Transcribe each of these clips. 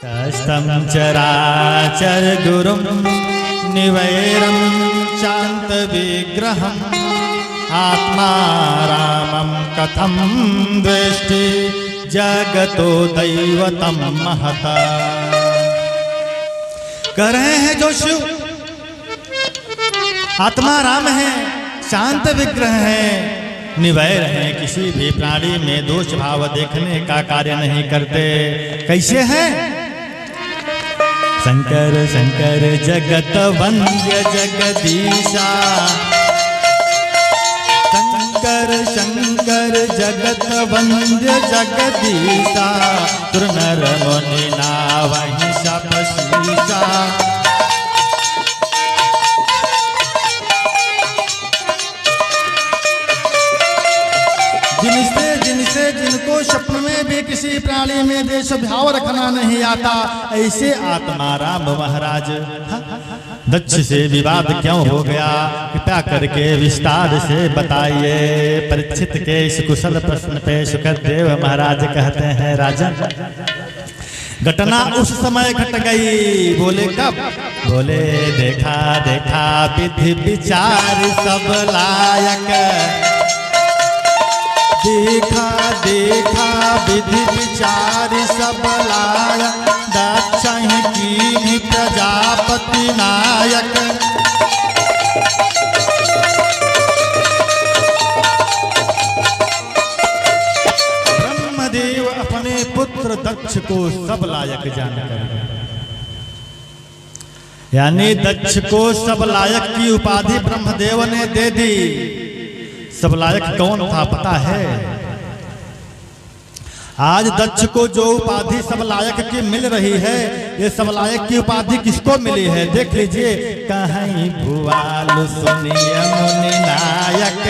तस्थं चराचर गुरुं निवैरं शान्तविग्रहम् आत्मा रामं कथं द्वेष्टि जगतो दैवतं महता। कह रहे हैं जो शिव आत्मा राम है, शांत विग्रह है, निवैर हैं, किसी भी प्राणी में दोष भाव देखने का कार्य नहीं करते। कैसे हैं? शंकर शंकर जगत वंद्य जगदीशा, शंकर शंकर जगत वंद्य जगदीशा, सुर नर मुनि नावहि सब शीशा। जिनको स्वप्न में भी किसी प्राणी में देश भाव रखना नहीं आता, ऐसे आत्मा राम महाराज दक्ष से विवाद क्यों हो गया, कृपया करके विस्तार से बताइए। परीक्षित के इस कुशल प्रश्न पे सुखदेव महाराज कहते हैं, राजन घटना उस समय घट गई। बोले कब? बोले देखा देखा विधि विचार सब लायक, देखा देखा विधि विचार सब लायक, दक्ष की प्रजापति नायक। ब्रह्मदेव अपने पुत्र दक्ष को सब लायक जानकर, यानी दक्ष को सब लायक की उपाधि ब्रह्मदेव ने दे दी। सब लायक कौन था पता है? आज दक्ष को जो उपाधि सब लायक की मिल रही है, ये सब लायक की उपाधि किसको मिली है? देख लीजिए, कहीं भुआल सुनिए मुनि नायक,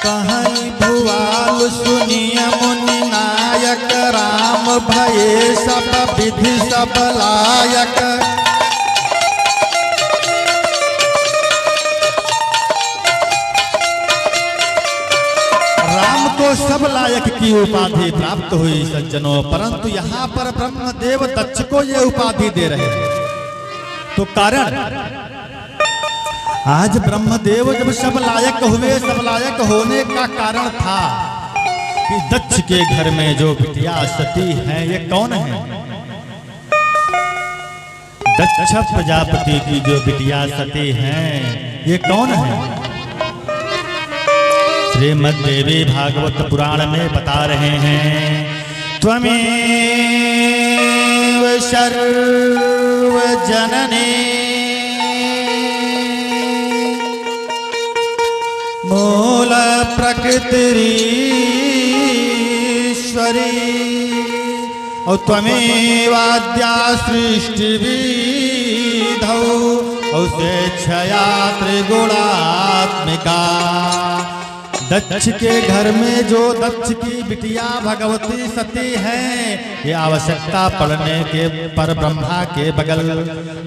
कहीं भुआल सुनिए मुनि नायक, राम भये सब विधि सब लायक। को सब लायक की उपाधि प्राप्त हुई सज्जनों, परंतु यहाँ पर ब्रह्मदेव दक्ष को ये उपाधि दे रहे हैं। तो कारण, आज ब्रह्मदेव जब सब लायक हुए, सब लायक होने का कारण था कि दक्ष के घर में जो बिटिया सती हैं, ये कौन है? दक्ष प्रजापति की जो बिटिया सती हैं, ये कौन है? श्रीमद् देवी भागवत पुराण में बता रहे हैं, त्वमेव सर्व जननी मूल प्रकृतिरीश्वरी, और त्वमेवाद्या सृष्टि विधौ, और स्वेच्छया त्रिगुणात्मिका। दक्ष के घर में जो दक्ष की बिटिया भगवती सती हैं, ये आवश्यकता पड़ने के पर ब्रह्मा के बगल,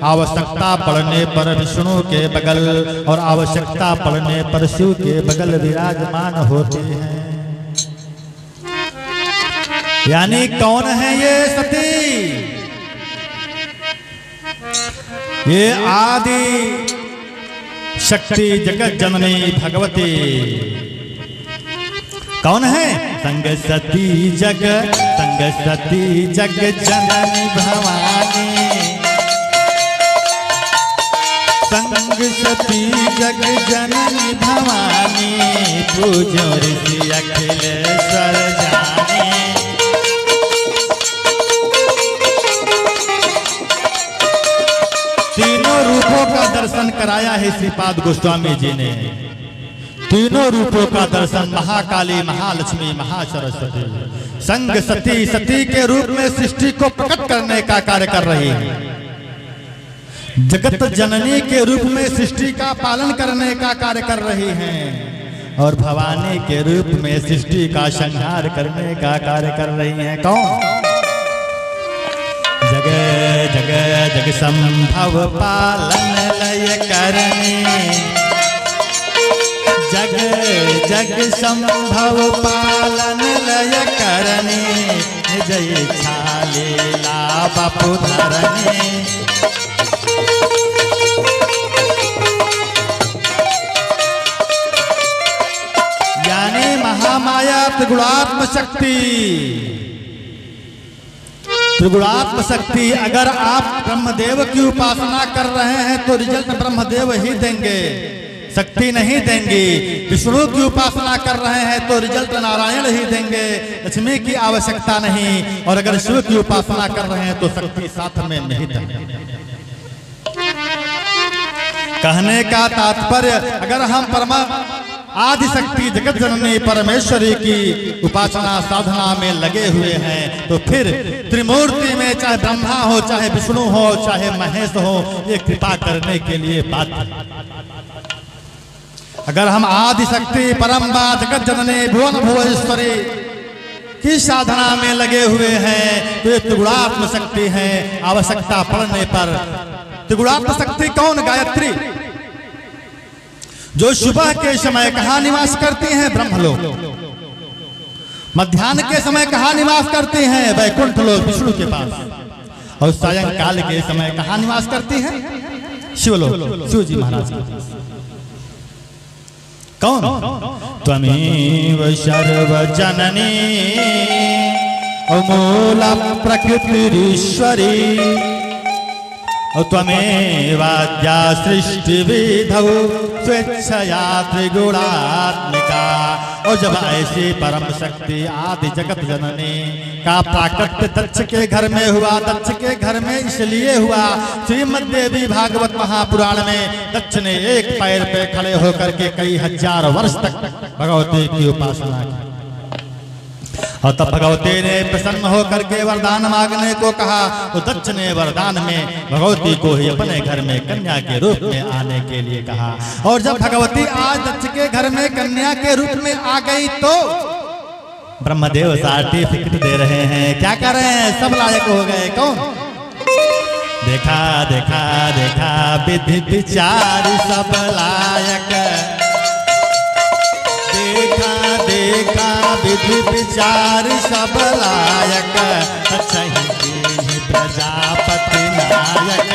आवश्यकता पड़ने पर विष्णु के बगल, और आवश्यकता पड़ने पर शिव के बगल विराजमान होती हैं। यानी कौन है ये सती? ये आदि शक्ति जगत जननी भगवती कौन है? संग सती जग जननी भवानी, संग सती जग जननी भवानी, पूजो ऋषि अखिलेश्वर जानी। तीनों रूपों का दर्शन कराया है श्रीपाद गोस्वामी जी ने। तीनों रूपों का दर्शन, महाकाली, महालक्ष्मी, महासरस्वती, संग सती, सती के रूप में सृष्टि को प्रकट करने का कार्य कर रही है। जगत जननी के रूप में सृष्टि का पालन करने का कार्य कर रही हैं, और भवानी के रूप में सृष्टि का संहार करने का कार्य कर रही हैं। कौन? जग जग जग संभव पालन लय करनी, जग जग संभव पालन लय करने, जय लीला बापू धरने। यानी महामाया त्रिगुणात्म शक्ति, त्रिगुणात्म शक्ति। अगर आप ब्रह्मदेव की उपासना कर रहे हैं तो रिजल्ट ब्रह्मदेव ही देंगे, शक्ति नहीं देंगी। विष्णु की उपासना कर रहे हैं तो रिजल्ट नारायण ही देंगे, लक्ष्मी की आवश्यकता नहीं। और अगर शिव की उपासना कर रहे हैं तो शक्ति साथ में निहित है। कहने का तात्पर्य, अगर हम परमा आदि शक्ति जगत जननी परमेश्वरी की उपासना साधना में लगे हुए हैं तो फिर त्रिमूर्ति में चाहे ब्रह्मा हो, चाहे विष्णु हो, चाहे महेश हो, ये कृपा करने के लिए बाध्य। अगर हम आदि शक्ति परम्बा जगत जननी भुवन भुवनेश्वरी की साधना में लगे हुए हैं तो ये त्रिगुणात्म शक्ति है। आवश्यकता पड़ने पर त्रिगुणात्म शक्ति कौन? गायत्री, जो सुबह के समय कहाँ निवास करती हैं? ब्रह्मलोक। मध्याह्न के समय कहाँ निवास करती हैं? वैकुंठ लोक विष्णु के पास। और सायंकाल के समय कहाँ निवास करती हैं? शिवलोक, शिव जी महाराज के पास। कौन? त्वमेव सर्वजननी मूल प्रकृतिरीश्वरी, और त्वमेवाद्या सृष्टि विधौ स्वेच्छया त्रिगुणात्मिका। और जब ऐसी परम शक्ति आदि जगत जननी का प्राकट्य दक्ष के घर में हुआ, दक्ष के घर में इसलिए हुआ, श्रीमद् देवी भागवत महापुराण में दक्ष ने एक पैर पे खड़े होकर के कई हजार वर्ष तक भगवती की उपासना की। और तब भगवती ने प्रसन्न होकर के वरदान मांगने को कहा तो दक्ष ने वरदान में भगवती को ही अपने घर में कन्या के रूप में आने के लिए कहा। और जब भगवती आज दक्ष के घर में कन्या के रूप में आ गई तो ब्रह्मदेव सर्टिफिकेट दे रहे हैं। क्या कर रहे हैं? सब लायक हो गए। कौन? देखा देखा देखा विधि विचार सब लायक, देखा देखा विधि विचार सब लायक, सही प्रजापति नायक।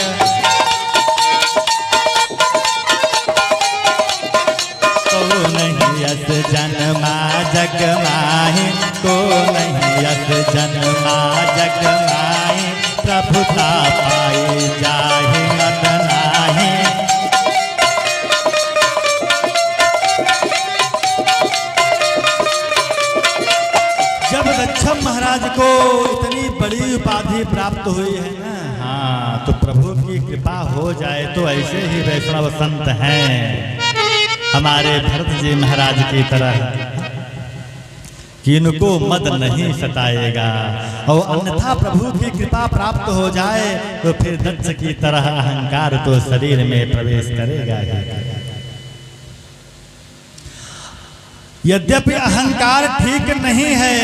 को नहीं यस जन्मा जग माहि, को नहीं यस जन्मा जग माहि, प्रभुता पाई जाहि मत नाही। जब दक्ष महाराज को इतनी बड़ी उपाधि प्राप्त हुई है ना, हाँ, तो प्रभु की कृपा हो जाए तो ऐसे ही वैष्णव संत हैं हमारे भरत जी महाराज की तरह कि इनको मद नहीं सताएगा। और अन्यथा प्रभु की कृपा प्राप्त हो जाए तो फिर दक्ष की तरह अहंकार तो शरीर में प्रवेश करेगा। यद्यपि अहंकार ठीक नहीं है,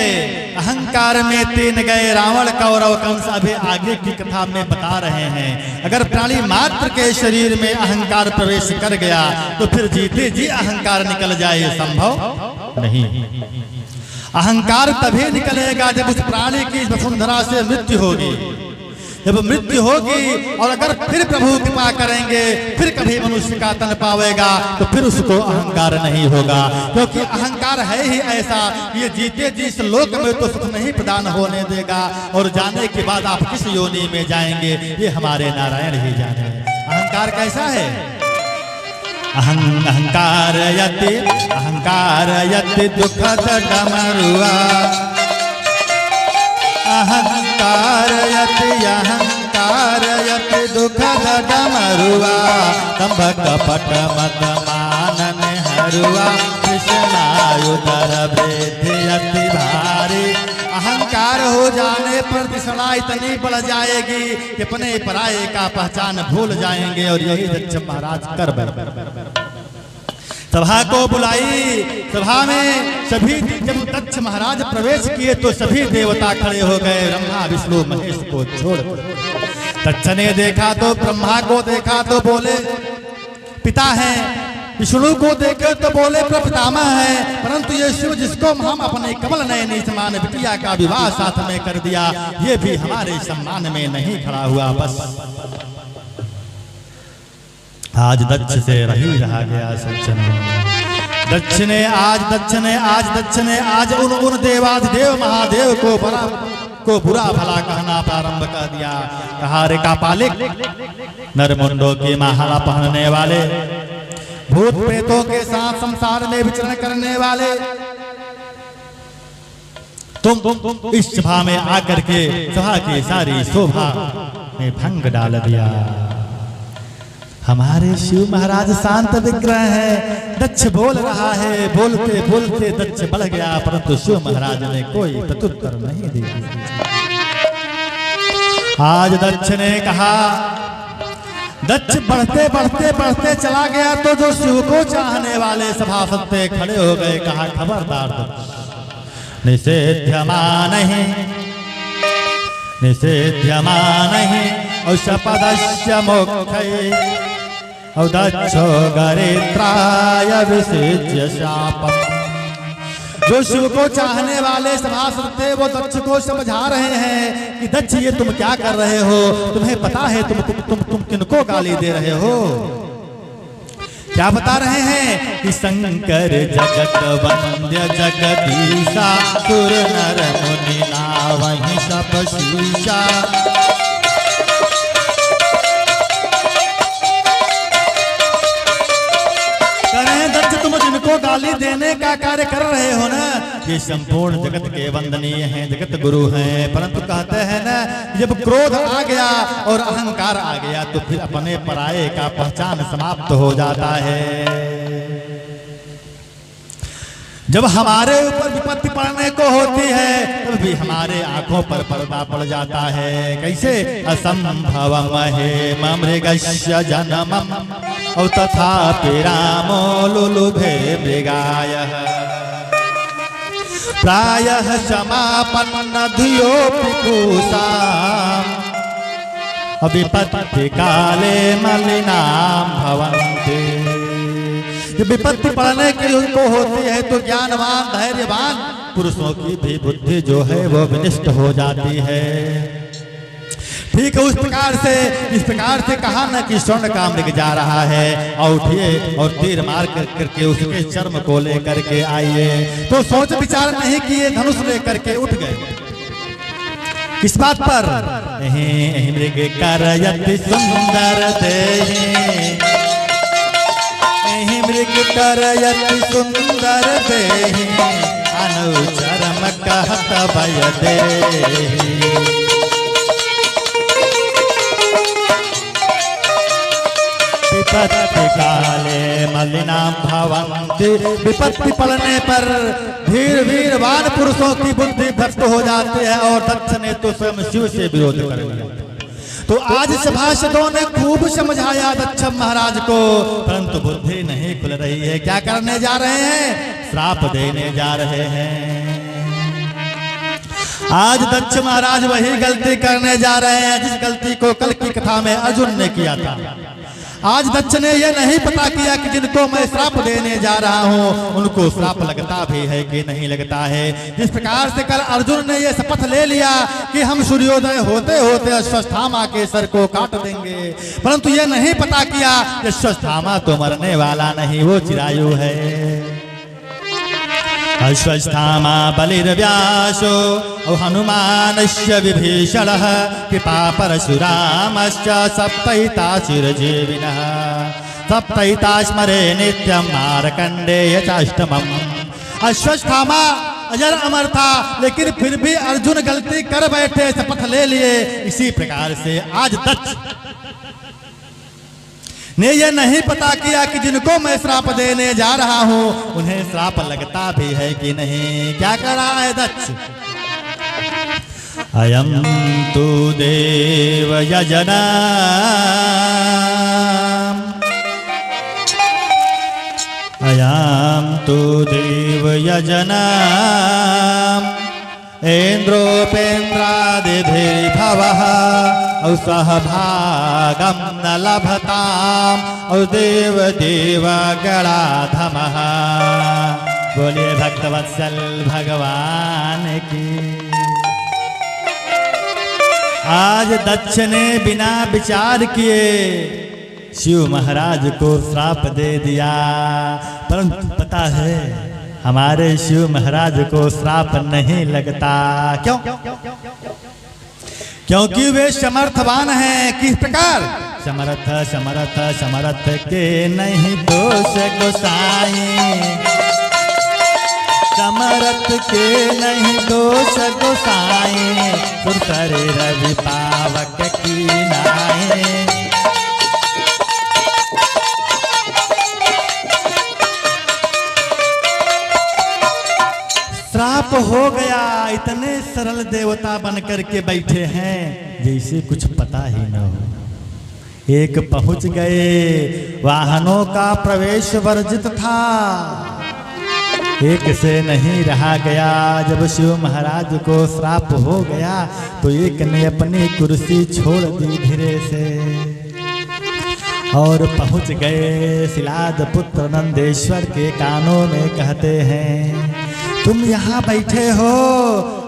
अहंकार में 3 गए रावण, कौरव, कंस, अभी आगे की कथा में बता रहे हैं। अगर प्राणी मात्र के शरीर में अहंकार प्रवेश कर गया तो फिर जीते जी अहंकार निकल जाए, ये संभव नहीं। अहंकार तभी निकलेगा जब उस प्राणी की वसुंधरा से मृत्यु होगी। जब मृत्यु होगी और अगर फिर प्रभु कृपा करेंगे, फिर कभी मनुष्य का तन पावेगा तो फिर उसको अहंकार नहीं होगा। क्योंकि अहंकार है ही ऐसा, ये जीते जी इस लोक में तो सुख नहीं प्रदान होने देगा, और जाने के बाद आप किस योनि में जाएंगे ये हमारे नारायण ही जाने। अहंकार कैसा है? अहंकार यति दुखद डमरुआ, अहंकार यति दुखद डमरुआ, तंभ कपट मत मानन हरुआ, कृष्णायुधर वृद्धि अति भारी। अहंकार हो जाने पर तृष्णा इतनी बढ़ जाएगी कि अपने पराये का पहचान भूल जाएंगे। और यही दक्ष महाराज कर सभा को बुलाई। सभा में सभी जब दक्ष महाराज प्रवेश किए तो सभी देवता खड़े हो गए, ब्रह्मा विष्णु महेश को छोड़। दक्ष ने देखा तो ब्रह्मा को देखा तो बोले, पिता हैं विष्णु को देखे तो बोले प्रपितामह है, परंतु ये शिव जिसको हम अपने कमल नयनी समान बिटिया का विवाह साथ में कर दिया, ये भी हमारे सम्मान में नहीं खड़ा हुआ। बस आज दक्ष से रही रहा गया सज्जनों। दक्ष ने आज उन देवाधिदेव महादेव को बुरा भला कहना प्रारंभ कर दिया। कहा रे का पालिक, नरमुंडों की माला पहनने वाले, भूत प्रेतों के साथ संसार में विचरण करने वाले, तुम इस सभा में आकर के सभा की सारी शोभा में भंग डाल दिया। हमारे शिव महाराज शांत विग्रह है। दक्ष बोल रहा है, बोलते बोलते दक्ष बढ़ गया, परंतु शिव महाराज ने कोई प्रत्युत्तर नहीं दिया। आज दक्ष ने कहा, दक्ष बढ़ते चला गया तो जो शिव को चाहने वाले सभासद पे खड़े हो गए। कहा खबरदार दक्ष, निषेध्यमानहि औषपदस्य मोक्षये औदक्षो गरित्राय विसिज्य शापम्। जो शिव को चाहने वाले सभासद थे वो दक्ष को समझा रहे हैं कि दक्ष ये तुम क्या कर रहे हो, तुम्हें पता है तुम किनको गाली दे रहे हो। क्या बता रहे हैं कि शंकर जगत वंद्य जगदीशा सुर नर मुनि नावहि सब शीशा। तुम जिनको गाली देने का कार्य कर रहे हो ना, ये संपूर्ण जगत के वंदनीय हैं, जगत गुरु हैं, परंतु कहते हैं ना, जब क्रोध आ गया और अहंकार आ गया तो फिर अपने पराये का पहचान समाप्त हो जाता है। जब हमारे ऊपर विपत्ति पड़ने को होती है तब भी हमारे आंखों पर पर्दा पड़ जाता है। कैसे? असंभवम हेम मृगस्य जन्मम औ तथापि रामो लुलुभे मृगायः प्रायः समापन्न धियोऽपि पूषाम् विपत्ति काले मलिनां भवन्ति। विपत्ति पड़ने की उनको होती है तो ज्ञानवान धैर्यवान पुरुषों की भी बुद्धि जो है वो विनिष्ट हो जाती है। ठीक है, इस प्रकार से कहा न कि स्वर्ण का मृग जा रहा है और उठिए और तीर मार करके उसके चर्म को लेकर के आइए, तो सोच विचार नहीं किए, धनुष लेकर के उठ गए। किस बात पर? मृग करयति सुंदर देहि, मृग करयति सुंदर देहि अनुचरम कहत भय देहि। विपत्ति काले मलिनां भवन्ति। विपत्ति पड़ने पर धीर वीरवान पुरुषों की बुद्धि भ्रष्ट हो जाती है और दक्ष ने तो स्वयं शिव से विरोध कर लिया। तो आज सभासदों ने खूब समझाया दक्ष महाराज को, परंतु बुद्धि नहीं खुल रही है। क्या करने जा रहे हैं? श्राप देने जा रहे हैं। आज दक्ष महाराज वही गलती करने जा रहे हैं जिस गलती को कल की कथा में अर्जुन ने किया था। आज दक्ष ने यह नहीं पता किया कि जिनको मैं श्राप देने जा रहा हूं उनको श्राप लगता भी है कि नहीं लगता है। जिस प्रकार से कल अर्जुन ने यह शपथ ले लिया कि हम सूर्योदय होते होते अश्वत्थामा के सर को काट देंगे, परंतु यह नहीं पता किया कि अश्वत्थामा तो मरने वाला नहीं, वो चिरायु है। अश्वत्थामा बलिर्व्यासो हनुमानस्य विभीषणः कृपा परशुरामश्च सप्तैताशिरजीविनः सप्तैता स्मरे नित्यं मार्कण्डेय चाष्टमम्। अश्वत्थामा अजर अमर था, लेकिन फिर भी अर्जुन गलती कर बैठे, शपथ ले लिए। इसी प्रकार से आज दक्ष ने यह नहीं पता किया कि जिनको मैं श्राप देने जा रहा हूं उन्हें श्राप लगता भी है कि नहीं। क्या कर रहा है दक्ष? अयं तु देव यजना अयं तु देव यजना इंद्रोपेन्द्रादिभिर्भवः और सहभागम न लभताम और देव देव गणाधमः। बोलिए भक्तवत्सल भगवान की। आज दक्ष ने बिना विचार किए शिव महाराज को श्राप दे दिया, परंतु पता है हमारे शिव महाराज को श्राप नहीं लगता। क्यों? क्योंकि वे समर्थवान हैं। किस प्रकार? समर्थ समर्थ समर्थ के नहीं दोष गोसाई, समर्थ के नहीं दोष गोसाई, सुर शरीर विपावक की नाई। श्राप हो गया, इतने सरल देवता बन करके बैठे हैं जैसे कुछ पता ही न हो। एक पहुंच गए, वाहनों का प्रवेश वर्जित था। एक से नहीं रहा गया। जब शिव महाराज को श्राप हो गया तो एक ने अपनी कुर्सी छोड़ दी धीरे से और पहुंच गए शिलाद पुत्र नंदेश्वर के कानों में कहते हैं, तुम यहाँ बैठे हो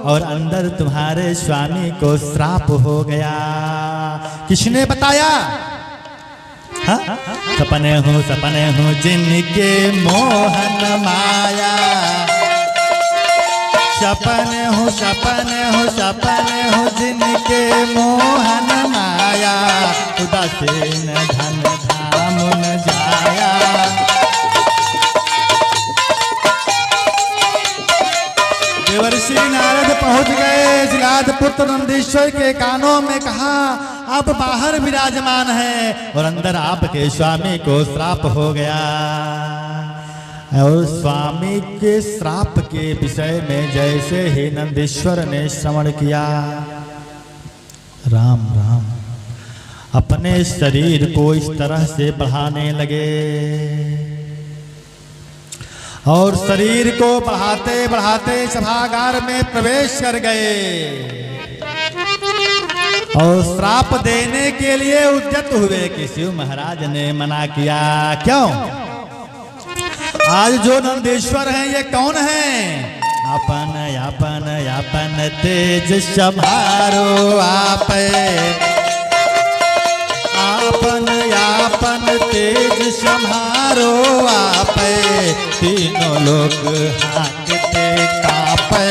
और अंदर तुम्हारे स्वामी को श्राप हो गया। किसने बताया? हाँ? सपने हूँ जिनके मोहन माया, सपने हूँ जिनके मोहन माया, उदासीन धन धाम न जाया। देवर्षि नारद पहुंच गए, शिलाद पुत्र नंदीश्वर के कानों में कहा, आप बाहर विराजमान हैं और अंदर आपके स्वामी को श्राप हो गया। और स्वामी के श्राप के विषय में जैसे ही नंदीश्वर ने श्रवण किया, राम राम, अपने शरीर को इस तरह से बढ़ाने लगे और शरीर को बढ़ाते बढ़ाते सभागार में प्रवेश कर गए और श्राप देने के लिए उद्यत हुए कि शिव महाराज ने मना किया। क्यों? आज जो नंदेश्वर हैं ये कौन हैं? अपन अपन अपन तेज संभारो आप, आपन आपन तेज संभारो आप, तीनों लोग हांकते कांपे।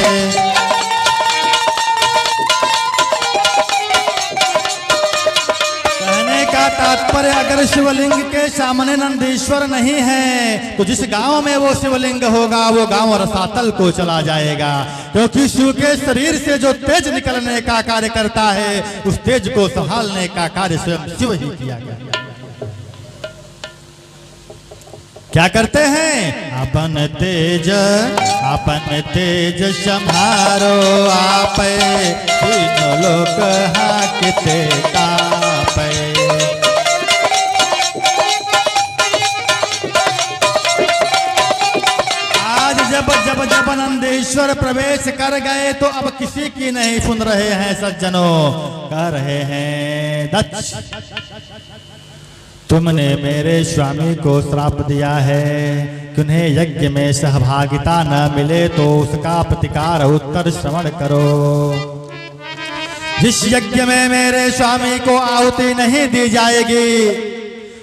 कहने का तात्पर्य, अगर शिवलिंग के सामने नंदीश्वर नहीं है तो जिस गांव में वो शिवलिंग होगा वो गांव रसातल को चला जाएगा, क्योंकि शिव के शरीर से जो तेज निकलने का कार्य करता है उस तेज को संभालने का कार्य स्वयं शिव ही किया गया। क्या करते हैं? अपन तेज संभारो आप, तीनों लोग हांकते कांपे। आज जब नंदेश्वर प्रवेश कर गए तो अब किसी की नहीं सुन रहे हैं सज्जनों। कह रहे हैं, दक्ष तुमने मेरे स्वामी को श्राप दिया है कि उन्हें यज्ञ में सहभागिता न मिले तो उसका प्रतिकार उत्तर श्रवण करो। जिस यज्ञ में मेरे स्वामी को आहुति नहीं दी जाएगी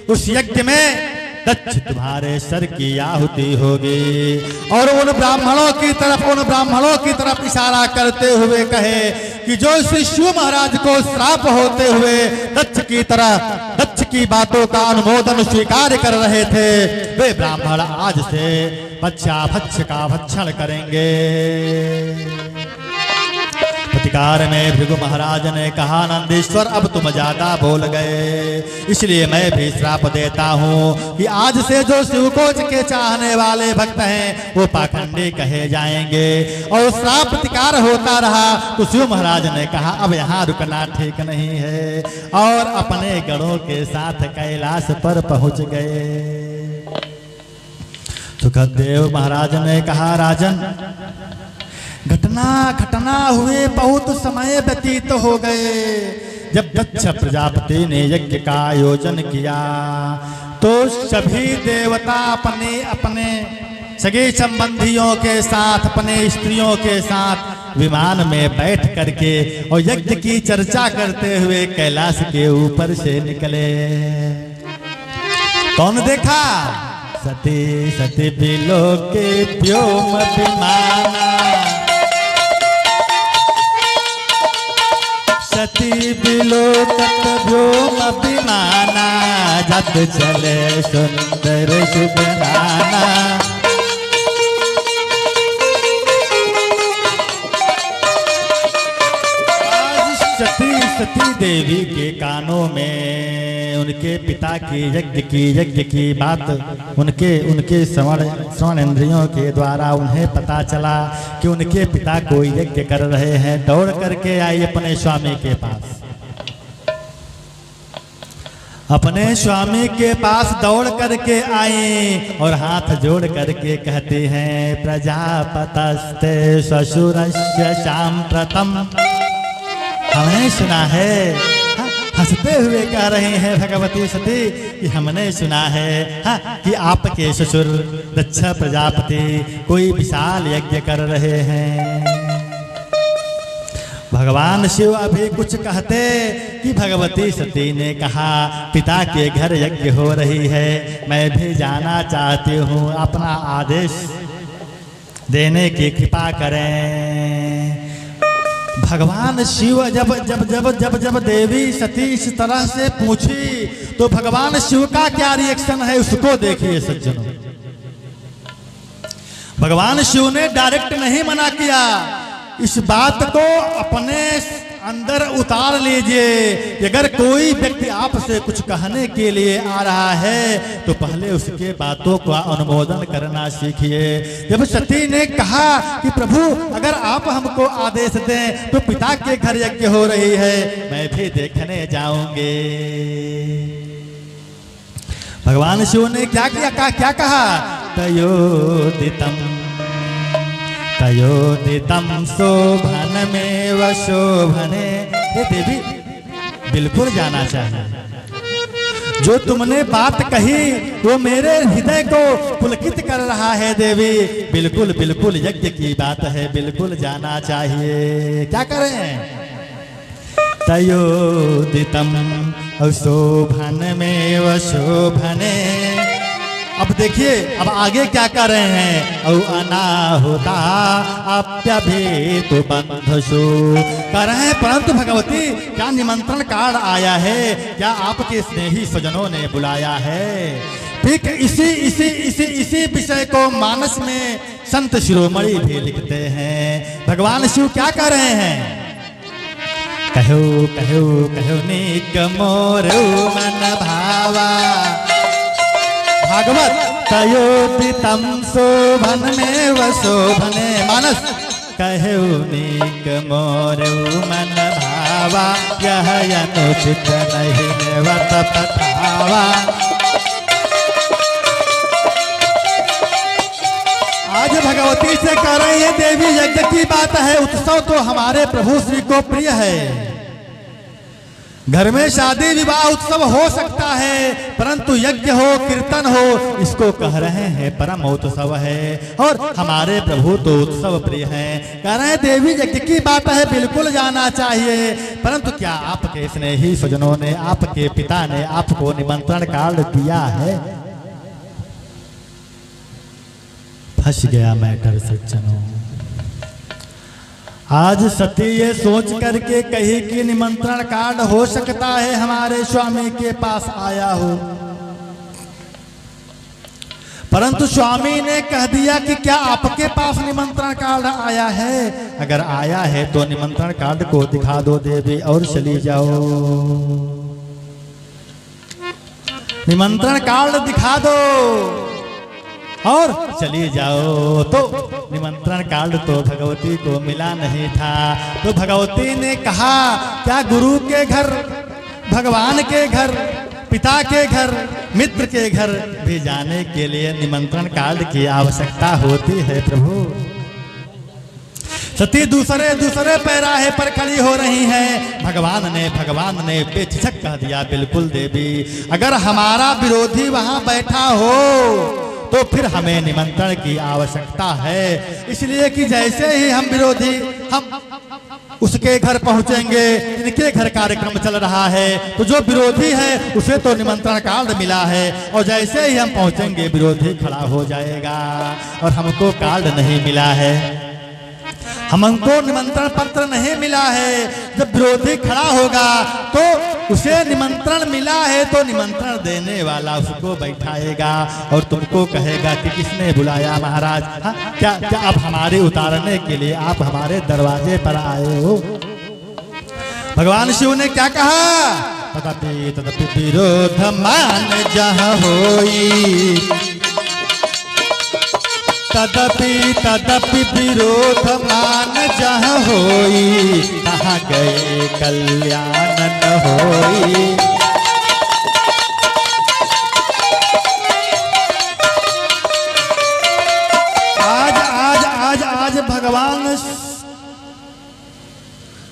उस यज्ञ में दक्ष तुम्हारे सर की आहुति होगी। और उन ब्राह्मणों की तरफ इशारा करते हुए कहे कि जो श्री शिव महाराज को श्राप होते हुए दक्ष की बातों का अनुमोदन स्वीकार कर रहे थे, वे ब्राह्मण आज से बच्चा का भक्षण करेंगे। प्रतिकार में भृगु महाराज ने कहा, नंदीश्वर अब तुम ज्यादा बोल गए, इसलिए मैं भी श्राप देता हूँ कि आज से जो शिव को के चाहने वाले भक्त हैं वो पाखंडी कहे जाएंगे। और श्राप प्रतिकार होता रहा तो शिव महाराज ने कहा अब यहाँ रुकना ठीक नहीं है, और अपने गणों के साथ कैलाश पर पहुंच गए। सुखदेव महाराज ने कहा, राजन घटना हुए बहुत समय व्यतीत हो गए, जब दक्ष प्रजापति ने यज्ञ का आयोजन किया तो सभी देवता अपने अपने सगे संबंधियों के साथ, अपने स्त्रियों के साथ विमान में बैठ करके और यज्ञ की चर्चा करते हुए कैलाश के ऊपर से निकले। कौन देखा? सती सती बिलोके व्योम विमाना, सती बिलोकत व्योम विमाना, जत चले सुंदर शुभ नाना। सती देवी के कानों में उनके पिता की यज्ञ की बात उनके श्रवण इंद्रियों के द्वारा उन्हें पता चला कि उनके पिता कोई यज्ञ कर रहे हैं। दौड़ करके आई अपने स्वामी के पास, अपने स्वामी के पास दौड़ करके आई और हाथ जोड़ करके कहते हैं, प्रजापतस्ते ससुरस्य सांप्रतम। हमने सुना है, हंसते हुए कह रहे हैं भगवती सती कि हमने सुना है कि आपके ससुर दक्ष प्रजापति कोई विशाल यज्ञ कर रहे हैं। भगवान शिव अभी कुछ कहते कि भगवती सती ने कहा, पिता के घर यज्ञ हो रही है, मैं भी जाना चाहती हूँ, अपना आदेश देने की कृपा करें। भगवान शिव जब जब जब जब जब देवी सती इस तरह से पूछी तो भगवान शिव का क्या रिएक्शन है उसको देखिए सज्जनों। भगवान शिव ने डायरेक्ट नहीं मना किया, इस बात को अपने अंदर उतार लीजिए कि अगर कोई व्यक्ति आपसे कुछ कहने के लिए आ रहा है तो पहले उसके बातों का अनुमोदन करना सीखिए। जब सती ने कहा कि प्रभु अगर आप हमको आदेश दें तो पिता के घर यज्ञ हो रही है, मैं भी देखने जाऊंगे। भगवान शिव ने क्या किया, क्या कहा? तयोदितम शोभन में व शोभने। हे देवी बिल्कुल जाना चाहिए, जो तुमने बात कही वो मेरे हृदय को पुलकित कर रहा है देवी। बिल्कुल बिल्कुल यज्ञ की बात है, बिल्कुल जाना चाहिए। क्या करें? तयोदितम शोभन में व शोभने। अब देखिए अब आगे क्या कर रहे हैं? औ अनाहुता अप्यभेतु बंधुषु कर रहे हैं। परंतु भगवती क्या निमंत्रण कार्ड आया है? क्या आपके स्नेही स्वजनों ने बुलाया है? ठीक इसी विषय को मानस में संत शिरोमणि भी लिखते हैं। भगवान शिव क्या कर रहे हैं? कहो कहो कहो नीक मोरु मन भावा। भागवत तयोदितम शोभन में व शोभने। मानस कहो नीक मोरु मन भावा, यह अनुचित नहीं वत पठावा। आज भगवती से कह रही है देवी यज्ञ की बात है, उत्सव तो हमारे प्रभु श्री को प्रिय है। घर में शादी विवाह उत्सव हो सकता है, परंतु यज्ञ हो कीर्तन हो इसको कह रहे हैं परम उत्सव है। और हमारे प्रभु तो उत्सव प्रिय हैं। कह रहे हैं देवी यज्ञ की बात है, बिल्कुल जाना चाहिए। परंतु क्या आपके स्नेही स्वजनों ने, आपके पिता ने आपको निमंत्रण कार्ड दिया है? फंस गया मैटर सज्जनों। आज सती ये सोच करके कही कि निमंत्रण कार्ड हो सकता है हमारे स्वामी के पास आया हो, परंतु स्वामी ने कह दिया कि क्या आपके पास निमंत्रण कार्ड आया है? अगर आया है तो निमंत्रण कार्ड को दिखा दो देवी और चली जाओ। निमंत्रण कार्ड दिखा दो और चली जाओ। तो निमंत्रण कार्ड तो भगवती को मिला नहीं था। तो भगवती ने कहा क्या गुरु के घर, भगवान के घर, पिता के घर, मित्र के घर भी जाने के लिए निमंत्रण कार्ड की आवश्यकता होती है प्रभु? सती दूसरे दूसरे पैराहे पर खड़ी हो रही हैं। भगवान ने बेझिझक कह दिया, बिल्कुल देवी, अगर हमारा विरोधी वहां बैठा हो तो फिर हमें निमंत्रण की आवश्यकता है, इसलिए कि जैसे ही हम विरोधी हम उसके घर पहुंचेंगे, इनके घर कार्यक्रम चल रहा है, तो जो विरोधी है उसे तो निमंत्रण कार्ड मिला है, और जैसे ही हम पहुंचेंगे विरोधी खड़ा हो जाएगा और हमको कार्ड नहीं मिला है, हमको निमंत्रण पत्र नहीं मिला है। जब विरोधी खड़ा होगा तो उसे निमंत्रण मिला है तो निमंत्रण देने वाला उसको बैठाएगा और तुमको कहेगा कि किसने बुलाया महाराज, हाँ? क्या आप हमारे उतारने के लिए आप हमारे दरवाजे पर आए हो? भगवान शिव ने क्या कहा? तदपि विरोध मान जहाँ होई, तदपि विरोध मान जहाँ होई, कहाँ गए कल्याण न होई। आज भगवान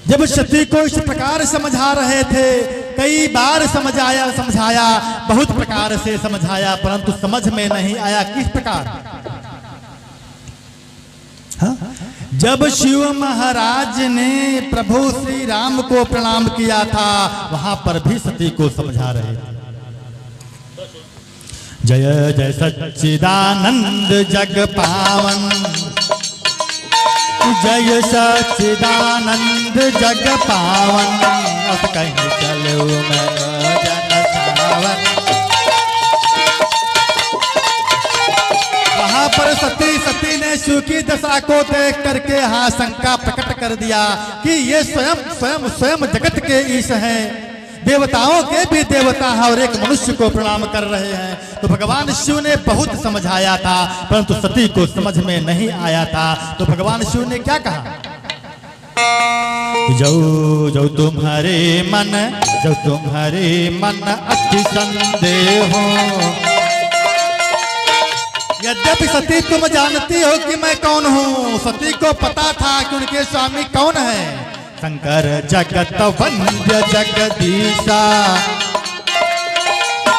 जब सती को इस प्रकार समझा रहे थे, कई बार समझाया, बहुत प्रकार से समझाया, परंतु समझ में नहीं आया। किस प्रकार? हाँ? जब शिव महाराज ने प्रभु श्री राम को प्रणाम किया था, वहां पर भी सती को समझा रहे थे। जय जय सच्चिदानंद जग पावन, जय सच्चिदानंद जग पावन, अब कहीं चलो मैं जन सावन। वहां पर सती ने शिव की दशा को देख करके हाँ शंका प्रकट कर दिया कि ये स्वयं जगत के ईश हैं, देवताओं के भी देवता हैं और एक मनुष्य को प्रणाम कर रहे हैं। तो भगवान शिव ने बहुत समझाया था, परंतु सती को समझ में नहीं आया था। तो भगवान शिव ने क्या कहा? जो तुम्हारे मन अति संदेह हो, यद्यपि सती तुम जानती हो कि मैं कौन हूँ। सती को पता था कि उनके स्वामी कौन है, शंकर जगत वंद्य जगदीशा,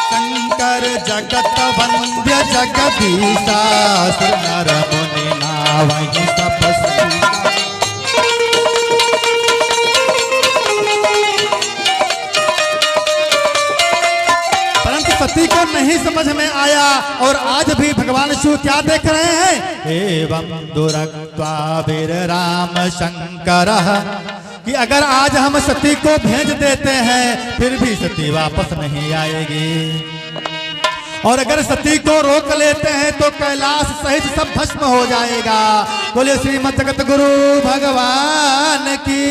शंकर जगत वंद्य जगदीशा, सुर नर मुनि नावहि तपस्वी। सती को नहीं समझ में आया और आज भी भगवान शिव क्या देख रहे हैं? एवं दुरक्त्वा वीर राम शंकर, कि अगर आज हम सती को भेज देते हैं फिर भी सती वापस नहीं आएगी, और अगर सती को रोक लेते हैं तो कैलाश सहित सब भस्म हो जाएगा। बोले श्रीमद् जगत गुरु भगवान की,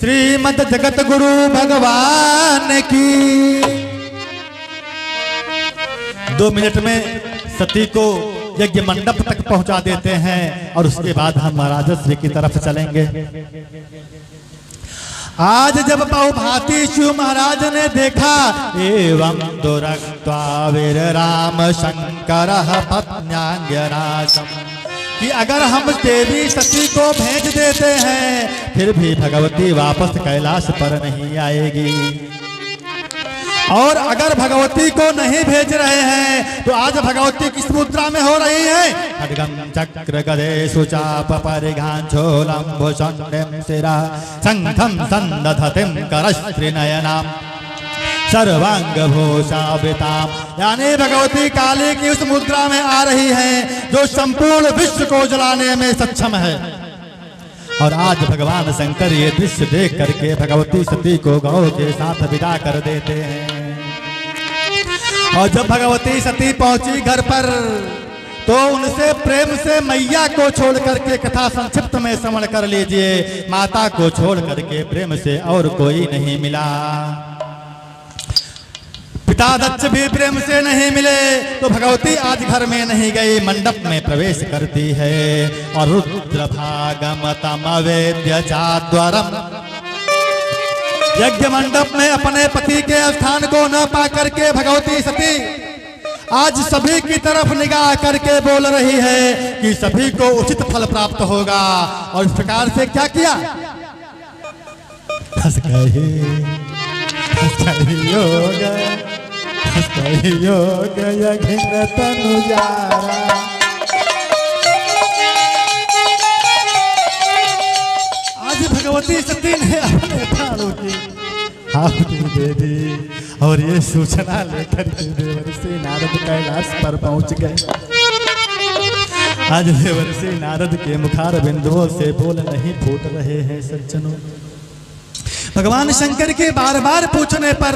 श्रीमद् जगत गुरु भगवान की। 2 मिनट में सती को यज्ञ मंडप तक पहुंचा देते हैं और उसके बाद हम महाराजश्री की तरफ चलेंगे। आज जब बहुभाती शिव महाराज ने देखा, एवं दुरक्त्वा वीर राम शंकर पत्न्याङ्गनाशम, कि अगर हम देवी सती को भेज देते हैं फिर भी भगवती वापस कैलाश पर नहीं आएगी, और अगर भगवती को नहीं भेज रहे हैं तो आज भगवती किस मुद्रा में हो रही है? खड्गम चक्र गदेषु चाप परिघाञ्चोलं भूषण्डं शिरा शंखं सन्दधतिं करस्त्रिनयनां सर्वांग भूषावृतां। यानी भगवती काली की उस मुद्रा में आ रही है जो संपूर्ण विश्व को जलाने में सक्षम है। और आज भगवान शंकर ये दृश्य देख करके भगवती सती को गौ के साथ विदा कर देते हैं। और जब भगवती सती पहुंची घर पर तो उनसे प्रेम से मैया को छोड़ करके, कथा संक्षिप्त में श्रवण कर लीजिए, माता को छोड़ करके प्रेम से और कोई नहीं मिला। पिता दक्ष भी प्रेम से नहीं मिले तो भगवती आज घर में नहीं गई, मंडप में प्रवेश करती है और रुद्र भागमतम वेद्य चाद्वरम, यज्ञ मंडप में अपने पति के स्थान को न पा करके भगवती सती आज सभी की तरफ निगाह करके बोल रही है कि सभी को उचित फल प्राप्त होगा। और इस प्रकार से क्या किया, हंस कही योग यज्ञ तनुजारा। आज भगवती सती ने अपने प्राणों की आहुति दे दी और ये सूचना लेकर के देवर्षि नारद कैलाश पर पहुंच गए। आज देवर्षि नारद के मुखार बिंदुओं से बोल नहीं फूट रहे हैं सज्जनों। भगवान शंकर के बार बार पूछने पर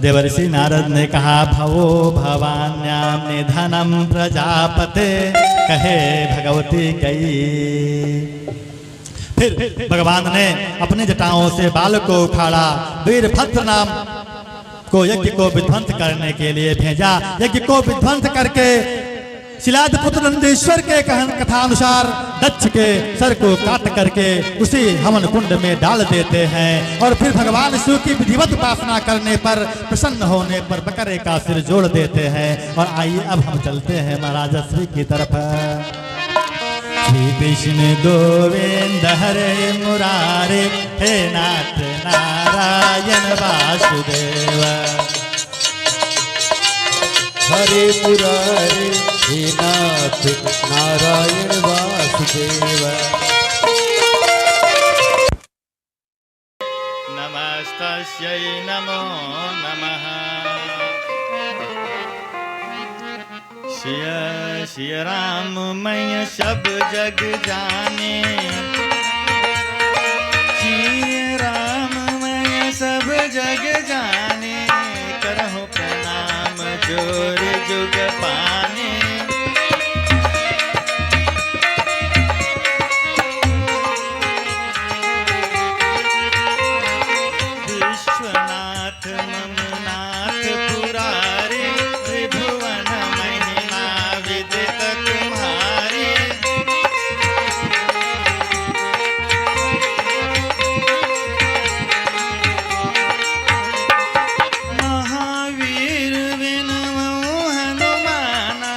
देवर्षि नारद ने कहा, भवो भवान्याम निधनम प्रजापते, कहे भगवती गई। फिर भगवान ने अपनी जटाओं से बाल को उखाड़ा, वीरभद्र नाम को यज्ञ को विध्वंस करने के लिए भेजा। यज्ञ को विध्वंस करके शिलाद पुत्र नंदीश्वर के कथानुसार दक्ष के सर को काट करके उसी हवन कुंड में डाल देते हैं। और फिर भगवान शिव की विधिवत उपासना करने पर, प्रसन्न होने पर बकरे का सिर जोड़ देते हैं। और आइए अब हम चलते हैं महाराज श्री की तरफ। श्री कृष्ण गोविंद हरे मुरारे, हे नाथ नारायण वासुदेव। हरे मुरारे हे नाथ नारायण वासुदेव। नमस्तस्यै नमो नमः। सिया राम मैं सब जग जाने, सिया राम मैं सब जग जाने, करहु प्रणाम जोर जुग पाने। विश्वनाथ मम नाथ पुरारे, त्रिभुवन महिमा विदित तुम्हारी। महावीर विनमु हनुमाना,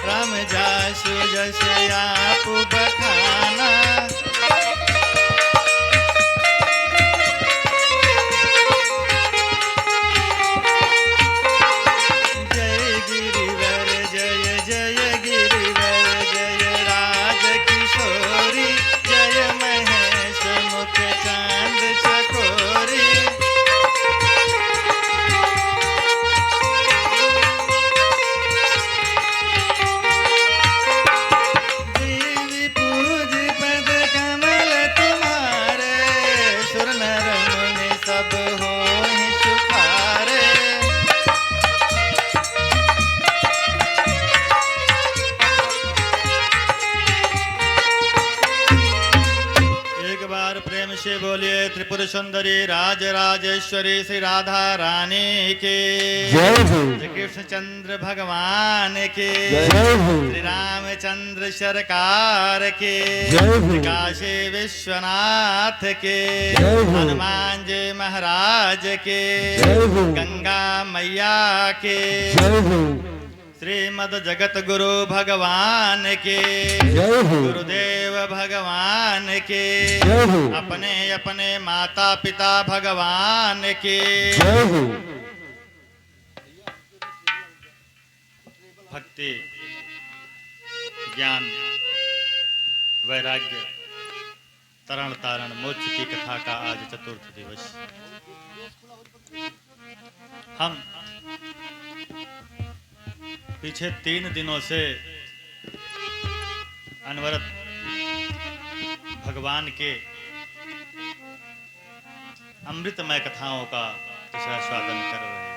राम जासु जस आप बखाना। जय गिरिवर जय जय गिरिवर, जय राज किशोरी, जय महेश मुख चांद चकोरी। देवी पूज पद कमल तुम्हारे, सुर नर मुनि सब होहि सुखारे। एक बार प्रेम से बोलिए त्रिपुर सुंदरी राज राजेश्वरी श्री राधा रानी के, जय हो। श्री कृष्णचंद्र भगवान के, जय हो। श्री रामचंद्र सरकार के, जय हो। श्री काशी विश्वनाथ के, जय हो। हनुमान जी महाराज के, जय हो। गंगा मैया के, जय हो। श्रीमद जगत गुरु भगवान के, जय हो। गुरुदेव भगवान के, जय हो। अपने अपने माता पिता भगवान के। जय हो। भक्ति, ज्ञान, वैराग्य, तरण तारण मोक्ष की कथा का आज चतुर्थ दिवस। हम पीछे 3 दिनों से अनवरत भगवान के अमृतमय कथाओं का स्वादन कर रहे हैं।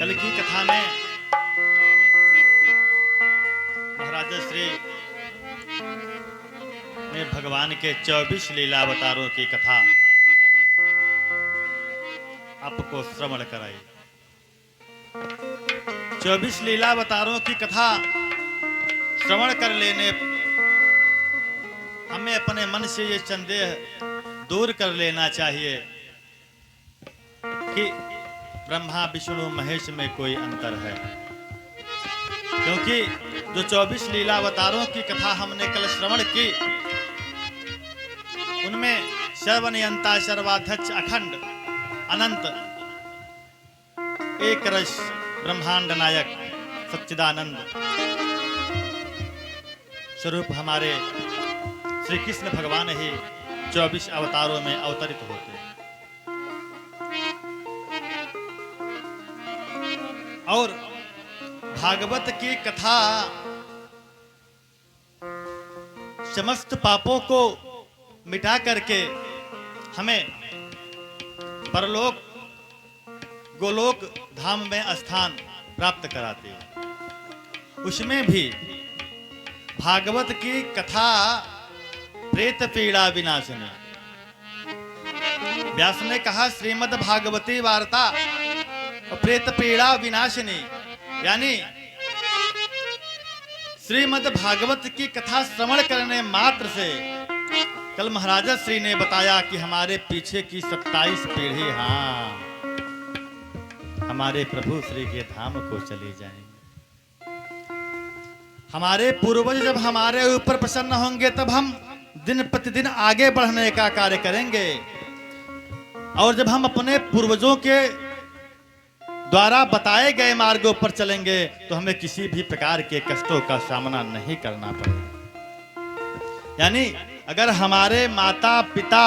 कल की कथा में महाराज श्री ने भगवान के 24 लीलावतारों की कथा आपको श्रवण कराई। 24 लीलावतारों की कथा श्रवण कर लेने हमें अपने मन से ये संदेह दूर कर लेना चाहिए कि ब्रह्मा विष्णु महेश में कोई अंतर है, क्योंकि जो 24 लीला अवतारों की कथा हमने कल श्रवण की, उनमें सर्वनियंता सर्वाध्यक्ष अखंड अनंत एक रस ब्रह्मांड नायक सच्चिदानंद स्वरूप हमारे श्री कृष्ण भगवान ही 24 अवतारों में अवतरित होते हैं। और भागवत की कथा समस्त पापों को मिटा करके हमें परलोक गोलोक धाम में स्थान प्राप्त कराती है। उसमें भी भागवत की कथा प्रेत पीड़ा विनाशिनी। व्यास ने कहा श्रीमद् भागवती वार्ता प्रेत पीड़ा विनाशिनी, यानी श्रीमद् भागवत की कथा श्रवण करने मात्र से, कल महाराजा श्री ने बताया कि हमारे पीछे की 27 पीढ़ी हमारे प्रभु श्री के धाम को चले जाएंगे। हमारे पूर्वज जब हमारे ऊपर प्रसन्न होंगे तब हम दिन प्रतिदिन आगे बढ़ने का कार्य करेंगे, और जब हम अपने पूर्वजों के द्वारा बताए गए मार्गों पर चलेंगे तो हमें किसी भी प्रकार के कष्टों का सामना नहीं करना पड़ेगा। यानी अगर हमारे माता पिता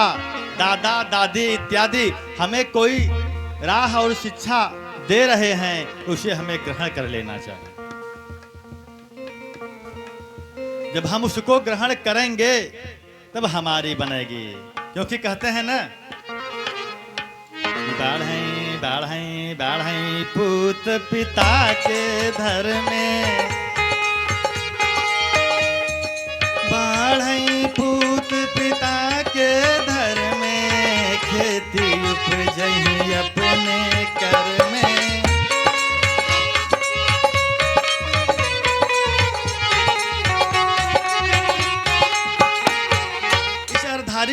दादा दादी इत्यादि हमें कोई राह और शिक्षा दे रहे हैं, उसे हमें ग्रहण कर लेना चाहिए। जब हम उसको ग्रहण करेंगे तब हमारी बनेगी, क्योंकि कहते हैं ना, बाढ़ें बाढ़ें बाढ़ें पूत पिता के धर में, बाढ़ें पूत पिता के धर में, खेती उपजही अपने कर में।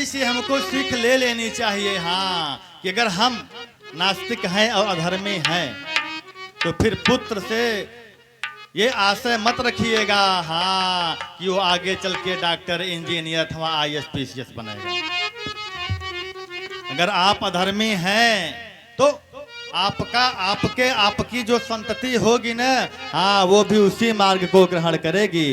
से हमको सीख ले लेनी चाहिए, हाँ, कि अगर हम नास्तिक हैं और अधर्मी हैं तो फिर पुत्र से ये आशय मत रखिएगा, हाँ, कि वो आगे चल के डॉक्टर इंजीनियर अथवा IAS PCS बनेगा। अगर आप अधर्मी हैं तो आपकी जो संतति होगी ना, हाँ, वो भी उसी मार्ग को ग्रहण करेगी।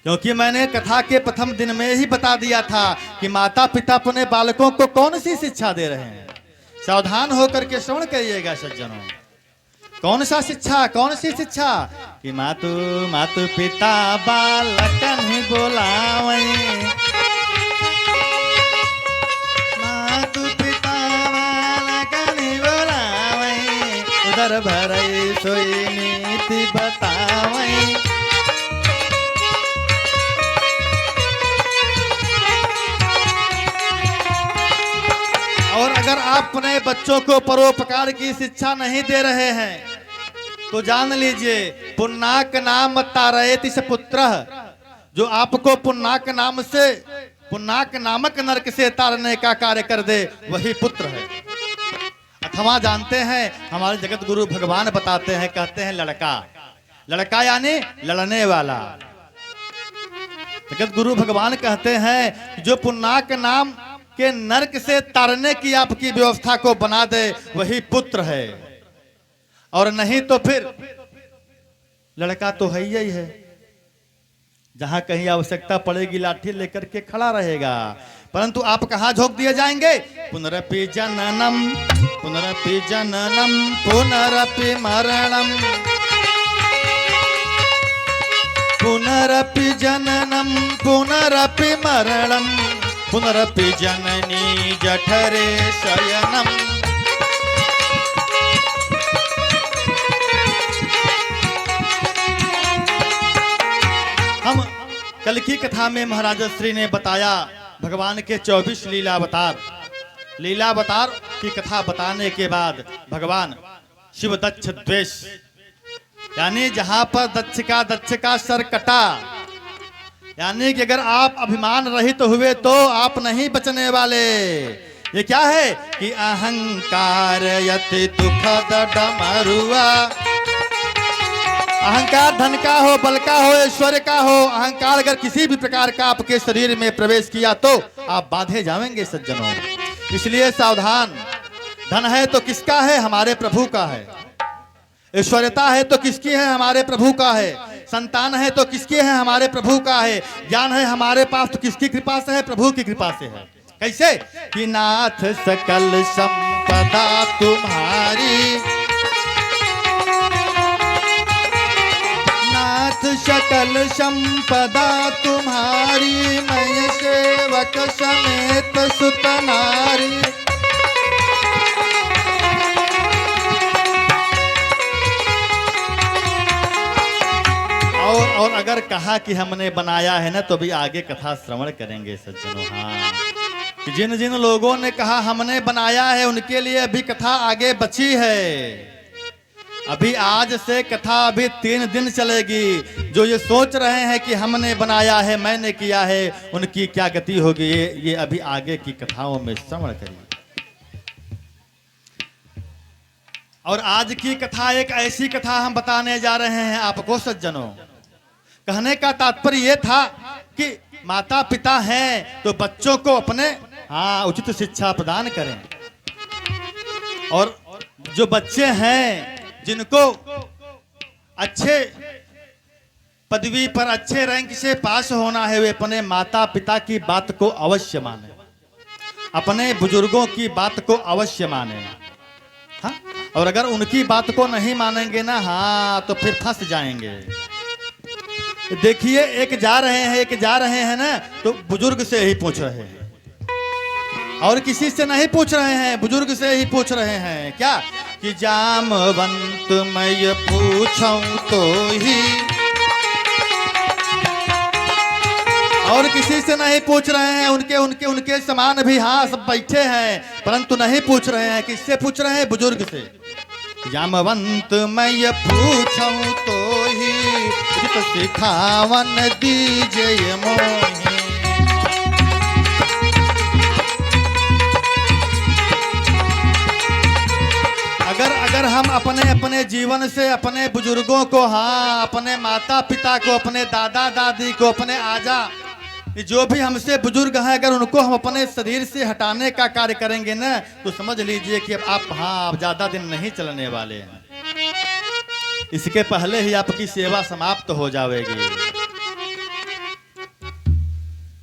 क्योंकि मैंने कथा के प्रथम दिन में ही बता दिया था कि माता पिता अपने बालकों को कौन सी शिक्षा दे रहे हैं। सावधान होकर के श्रवण करिएगा सज्जनों। कौन सा शिक्षा, कौन सी शिक्षा? कि मातु पिता बालकन ही बोलावे, मातु पिता बालकन ही बोलावे, उधर भरई सोई नीति बतावे। और अगर आप अपने बच्चों को परोपकार की शिक्षा नहीं दे रहे हैं तो जान लीजिए, पुन्नाक नाम तारयति स पुत्रः, जो आपको पुन्नाक नामक नरक से तारने का कार्य कर दे वही पुत्र है। अथवा जानते हैं हमारे जगत गुरु भगवान बताते हैं, कहते हैं लड़का यानी लड़ने वाला। जगत गुरु भगवान कहते हैं जो पुन्नाक नाम के नरक से तारने की आपकी व्यवस्था को बना दे वही पुत्र है, और नहीं तो फिर लड़का तो है ही है, जहां कहीं आवश्यकता पड़ेगी लाठी लेकर के खड़ा रहेगा। परंतु आप कहां झोंक दिए जाएंगे? पुनरपि जननम पुनरपि जननम पुनरपि मरणम, पुनरपि जननम पुनरपि मरणम, पुनरपि जननी जठरे शयनम। हम कल की कथा में महाराज श्री ने बताया भगवान के 24 लीलावतार की कथा बताने के बाद भगवान शिव दक्ष द्वेष, यानी जहां पर दक्ष का सर कटा, यानी कि अगर आप अभिमान रहित हुए तो आप नहीं बचने वाले। ये क्या है कि अहंकार यति दुखद डमरुआ। अहंकार धन का हो, बल का हो, ऐश्वर्य का हो, अहंकार अगर किसी भी प्रकार का आपके शरीर में प्रवेश किया तो आप बांधे जाएंगे सज्जनों। इसलिए सावधान। धन है तो किसका है? हमारे प्रभु का है। ऐश्वर्यता है तो किसकी है? हमारे प्रभु का है। संतान है तो किसकी है? हमारे प्रभु का है। ज्ञान है हमारे पास तो किसकी कृपा से है? प्रभु की कृपा से है। कैसे कि नाथ सकल संपदा तुम्हारी, नाथ सकल संपदा तुम्हारी, मैं सेवक समेत सुत नारी। और अगर कहा कि हमने बनाया है ना तो भी आगे कथा श्रवण करेंगे सज्जनों। हाँ, कि जिन जिन लोगों ने कहा हमने बनाया है उनके लिए अभी कथा आगे बची है। अभी आज से कथा अभी 3 दिन चलेगी। जो ये सोच रहे हैं कि हमने बनाया है, मैंने किया है, उनकी क्या गति होगी ये अभी आगे की कथाओं में श्रवण करिए। और आज की कथा एक ऐसी कथा हम बताने जा रहे हैं आपको सज्जनों। कहने का तात्पर्य यह था कि माता पिता हैं तो बच्चों को अपने उचित शिक्षा प्रदान करें। और जो बच्चे हैं जिनको अच्छे पदवी पर अच्छे रैंक से पास होना है, वे अपने माता पिता की बात को अवश्य माने, अपने बुजुर्गों की बात को अवश्य माने। हाँ? और अगर उनकी बात को नहीं मानेंगे ना, तो फिर फंस जाएंगे। देखिए, एक जा रहे हैं ना तो बुजुर्ग से ही पूछ रहे हैं, और किसी से नहीं पूछ रहे हैं, बुजुर्ग से ही पूछ रहे हैं। क्या कि जामवंत मैं पूछूं तो ही, और किसी से नहीं पूछ रहे हैं। उनके समान भी सब बैठे हैं, परंतु नहीं पूछ रहे हैं। किससे पूछ रहे हैं? बुजुर्ग से। जामवंत मैं पूछूं तो ही, तो सिखावन दीजिए मोहि। अगर हम अपने जीवन से अपने बुजुर्गों को, अपने माता पिता को, अपने दादा दादी को, अपने आजा जो भी हमसे बुजुर्ग हैं, अगर उनको हम अपने शरीर से हटाने का कार्य करेंगे ना तो समझ लीजिए कि आप ज्यादा दिन नहीं चलने वाले हैं। इसके पहले ही आपकी सेवा समाप्त हो जाएगी।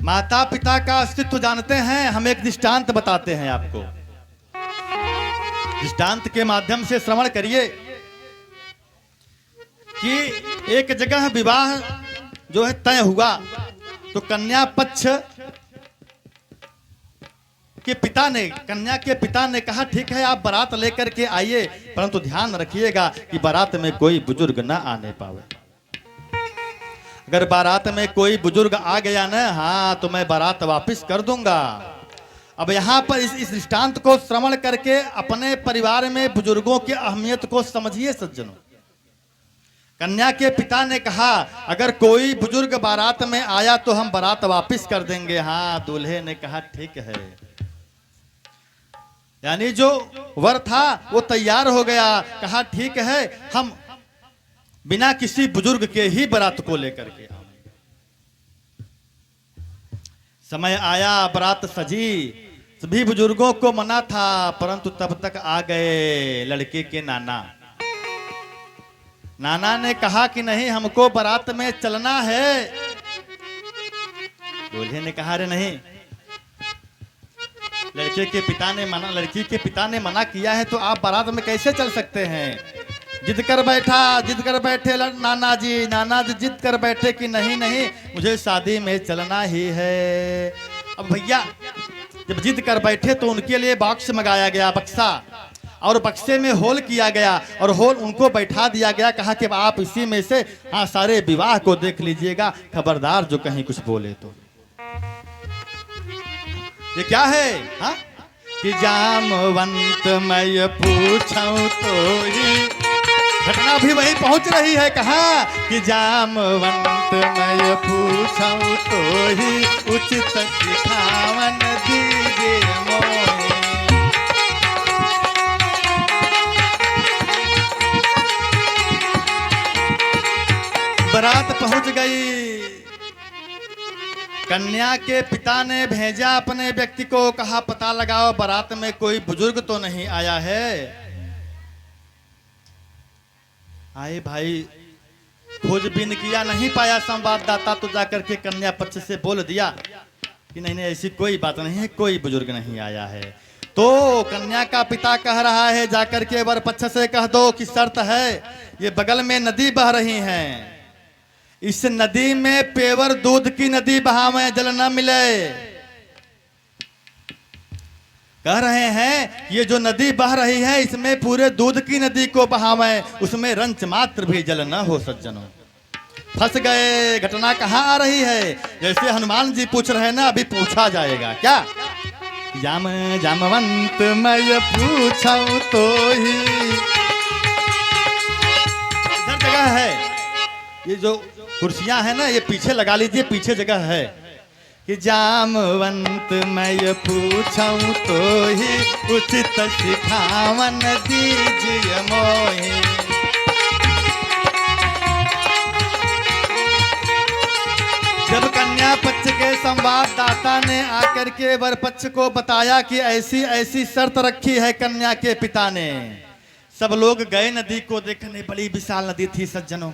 माता पिता का अस्तित्व जानते हैं? हम एक दृष्टांत बताते हैं आपको। दृष्टांत के माध्यम से श्रवण करिए कि एक जगह विवाह जो है तय हुआ तो कन्या पक्ष के कन्या के पिता ने कहा ठीक है आप बारात लेकर के आइए, परंतु ध्यान रखिएगा कि बारात में कोई बुजुर्ग ना आने पावे। अगर बारात में कोई बुजुर्ग आ गया ना तो मैं बारात वापस कर दूंगा। अब यहाँ पर इस दृष्टांत को श्रवण करके अपने परिवार में बुजुर्गों की अहमियत को समझिए सज्जनों। कन्या के पिता ने कहा अगर कोई बुजुर्ग बारात में आया तो हम बारात वापस कर देंगे। दूल्हे ने कहा ठीक है। यानी जो वर था वो तैयार हो गया, कहा ठीक है हम बिना किसी बुजुर्ग के ही बारात को लेकर के आएंगे। समय आया, बारात सजी, सभी बुजुर्गों को मना था, परंतु तब तक आ गए लड़के के नाना। नाना ने कहा कि नहीं हमको बारात में चलना है। दूल्हे ने कहा अरे नहीं, लड़के के पिता ने मना, लड़की के पिता ने मना किया है तो आप बारात में कैसे चल सकते हैं। जिद कर बैठे नाना जी जिद कर बैठे कि नहीं मुझे शादी में चलना ही है। अब भैया जब जिद कर बैठे तो उनके लिए बॉक्स मंगाया गया, बक्सा, और बक्से में होल किया गया और होल उनको बैठा दिया गया। कहा कि आप इसी में से सारे विवाह को देख लीजिएगा, खबरदार जो कहीं कुछ बोले तो। ये क्या है कि जामवंत मैं पूछूं तो ही, घटना भी वहीं पहुंच रही है। कहा कि जामवंत मैं पूछूं तो ही, उचित सिखावन दीजिए मोहि। कन्या के पिता ने भेजा अपने व्यक्ति को, कहा पता लगाओ बारात में कोई बुजुर्ग तो नहीं आया है। आए भाई, खोजबीन किया, नहीं पाया संवाददाता, तो जाकर के कन्या पक्ष से बोल दिया कि नहीं नहीं ऐसी कोई बात नहीं है, कोई बुजुर्ग नहीं आया है। तो कन्या का पिता कह रहा है जाकर के वर पक्ष से कह दो कि शर्त है, ये बगल में नदी बह रही है, इस नदी में पेवर दूध की नदी बहावे, जल न मिले। कह रहे हैं ये जो नदी बह रही है इसमें पूरे दूध की नदी को बहावे, उसमें रंच मात्र भी जल न हो सज्जनों। फंस गए। घटना कहाँ आ रही है? जैसे हनुमान जी पूछ रहे हैं ना, अभी पूछा जाएगा क्या? जामवंत मैं पूछूं तो ही, इधर जगह है, ये जो कुर्सियां है ना ये पीछे लगा लीजिए, पीछे जगह है कि जामवंत मैं पूछूं तो ही, उचित सिखावन दीजिए मोहि। जब कन्या पक्ष के संवाददाता ने आकर के वर पक्ष को बताया कि ऐसी ऐसी शर्त रखी है कन्या के पिता ने, सब लोग गए नदी को देखने। बड़ी विशाल नदी थी सज्जनों।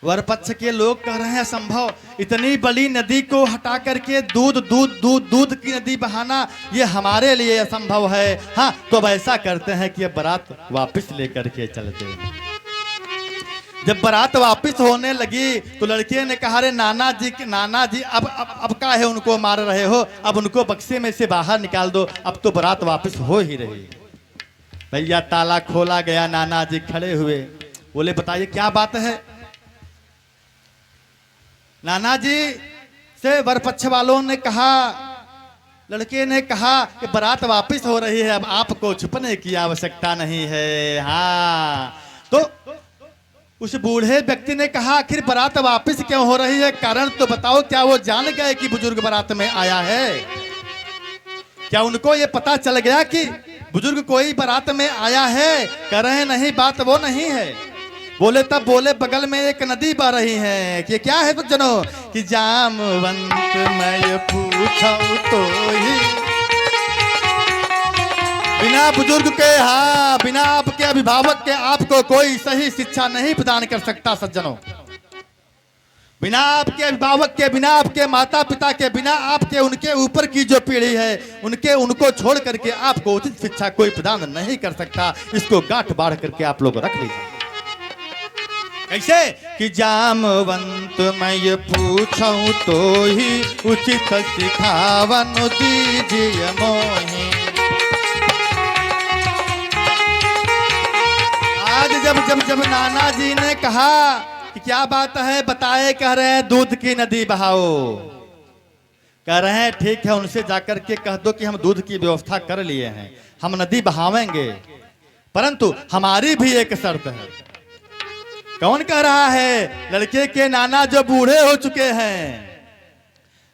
वर पक्ष के लोग कह रहे हैं असंभव, इतनी बड़ी नदी को हटा करके दूध दूध दूध दूध की नदी बहाना, ये हमारे लिए असंभव है। हाँ, तो अब ऐसा करते हैं कि अब बारात वापस लेकर के चलते हैं। जब बारात वापस होने लगी तो लड़के ने कहा, रे नाना जी अब क्या है, उनको मार रहे हो, अब उनको बक्से में से बाहर निकाल दो, अब तो बारात वापस हो ही रही। भैया ताला खोला गया, नाना जी खड़े हुए, बोले बताइए क्या बात है? नाना जी से वरपक्ष वालों ने कहा, लड़के ने कहा कि बारात वापस हो रही है, अब आपको छुपने की आवश्यकता नहीं है। हाँ, तो उस बूढ़े व्यक्ति ने कहा आखिर बारात वापस क्यों हो रही है, कारण तो बताओ। क्या वो जान गए कि बुजुर्ग बारात में आया है? क्या उनको ये पता चल गया कि बुजुर्ग कोई बारात में आया है? कह रहे नहीं, बात वो नहीं है। बोले तब बोले बगल में एक नदी बह रही है कि क्या है सज्जनों, कि जामवंत मैं पूछूं तो ही, बिना बुजुर्ग के, हाँ बिना आपके अभिभावक के आपको कोई सही शिक्षा नहीं प्रदान कर सकता सज्जनों। बिना आपके अभिभावक के, बिना आपके माता पिता के, बिना आपके उनके ऊपर की जो पीढ़ी है उनको छोड़ करके आपको उचित शिक्षा कोई प्रदान नहीं कर सकता। इसको गांठ बाढ़ करके आप लोग रख लीजिए। कैसे? कि जामवंत मैं पूछूं तो ही, उचित सिखावन दीजिए मोहि। आज जब नाना जी ने कहा कि क्या बात है बताए, कह रहे हैं दूध की नदी बहाओ। कह रहे हैं ठीक है, उनसे जाकर के कह दो कि हम दूध की व्यवस्था कर लिए हैं, हम नदी बहावेंगे, परंतु हमारी भी एक शर्त है। कौन कह रहा है? लड़के के नाना जो बूढ़े हो चुके हैं।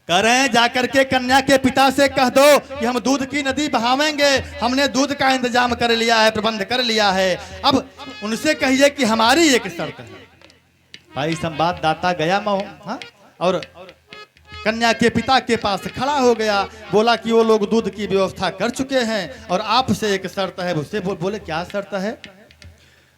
कह रहे हैं जाकर के कन्या के पिता से कह दो कि हम दूध की नदी बहावेंगे, हमने दूध का इंतजाम कर लिया है, प्रबंध कर लिया है। अब उनसे कहिए कि हमारी एक शर्त है। भाई संवाददाता गया हाँ? और कन्या के पिता के पास खड़ा हो गया, बोला कि वो लोग दूध की व्यवस्था कर चुके हैं और आपसे एक शर्त है। उससे बोले क्या शर्त है?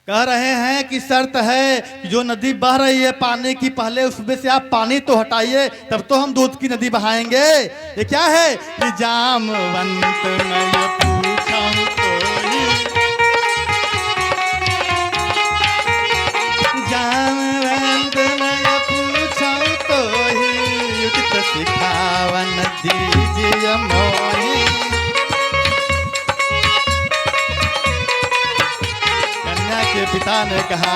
कह रहे हैं कि शर्त है कि जो नदी बह रही है पानी की, पहले उसमें से आप पानी तो हटाइए, तब तो हम दूध की नदी बहाएंगे। ये क्या है? कि जामवंत मैं पूछूं तो ही, जामवंत मैं पूछूं तो ही, उचित सिखावन दीजिए मोहि। के पिता ने कहा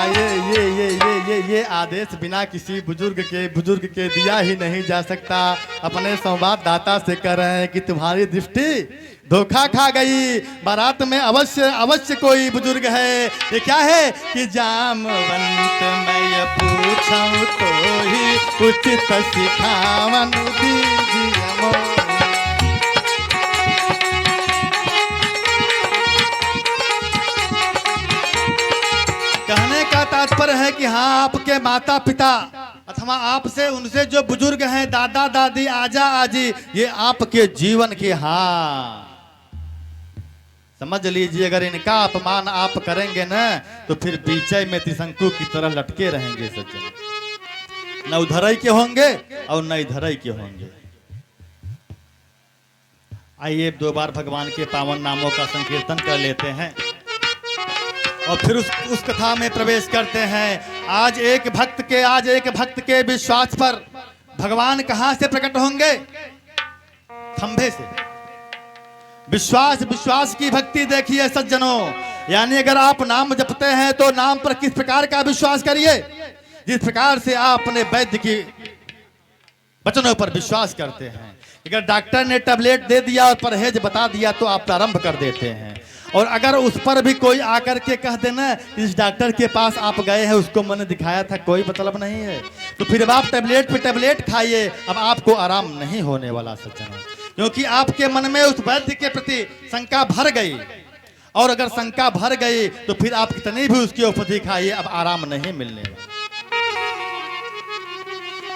ये आदेश बिना किसी बुजुर्ग के दिया ही नहीं जा सकता। अपने संवाददाता से कह रहे हैं कि तुम्हारी दृष्टि धोखा खा गई, बारात में अवश्य कोई बुजुर्ग है। ये क्या है? कि जामवंत मैं पूछूं तो ही, उचित सिखावन दीजिए मोहि। कहने का तात्पर्य है कि हाँ आपके माता पिता अथवा हम आपसे उनसे जो बुजुर्ग हैं, दादा दादी, आजा आजी, ये आपके जीवन के, हाँ समझ लीजिए, अगर इनका अपमान आप करेंगे ना तो फिर बीचे में त्रिशंकु की तरह लटके रहेंगे सज्जन। न उधर के होंगे और न इधर के होंगे। आइए 2 बार भगवान के पावन नामों का संकीर्तन कर लेते हैं और फिर उस कथा में प्रवेश करते हैं। आज एक भक्त के विश्वास पर भगवान कहां से प्रकट होंगे? खंभे से। विश्वास की भक्ति देखिए सज्जनों। यानी अगर आप नाम जपते हैं तो नाम पर किस प्रकार का विश्वास करिए, जिस प्रकार से आप अपने वैद्य की वचनों पर विश्वास करते हैं। अगर डॉक्टर ने टैबलेट दे दिया और परहेज बता दिया तो आप प्रारंभ कर देते हैं। और अगर उस पर भी कोई आकर के कह देना इस डॉक्टर के पास आप गए हैं, उसको मैंने दिखाया था, कोई मतलब नहीं है, तो फिर अब आप टैबलेट पे टैबलेट खाइए, अब आपको आराम नहीं होने वाला सज्जनों। क्योंकि आपके मन में उस वैद्य के प्रति शंका भर गई, और अगर शंका भर गई तो फिर आप कितनी भी उसकी औषधि खाइए, अब आराम नहीं मिलने वाला।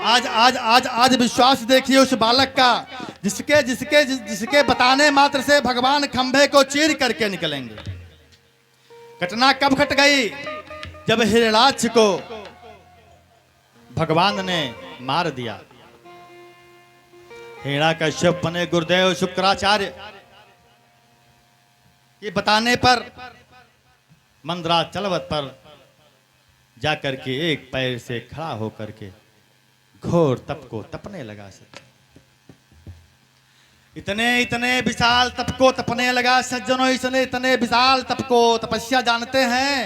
आज विश्वास देखिए उस बालक का, जिसके बताने मात्र से भगवान खंभे को चीर करके निकलेंगे। घटना कब घट गई? जब हिरणाक्ष को भगवान ने मार दिया। हिरण्यकश्यप बने गुरुदेव शुक्राचार्य ये बताने पर मंदराचलवत पर जाकर के एक पैर से खड़ा होकर के घोर तप को तपने लगा। इतने विशाल तप को तपने लगा सज्जनों। इतने विशाल तप को, तपस्या जानते हैं,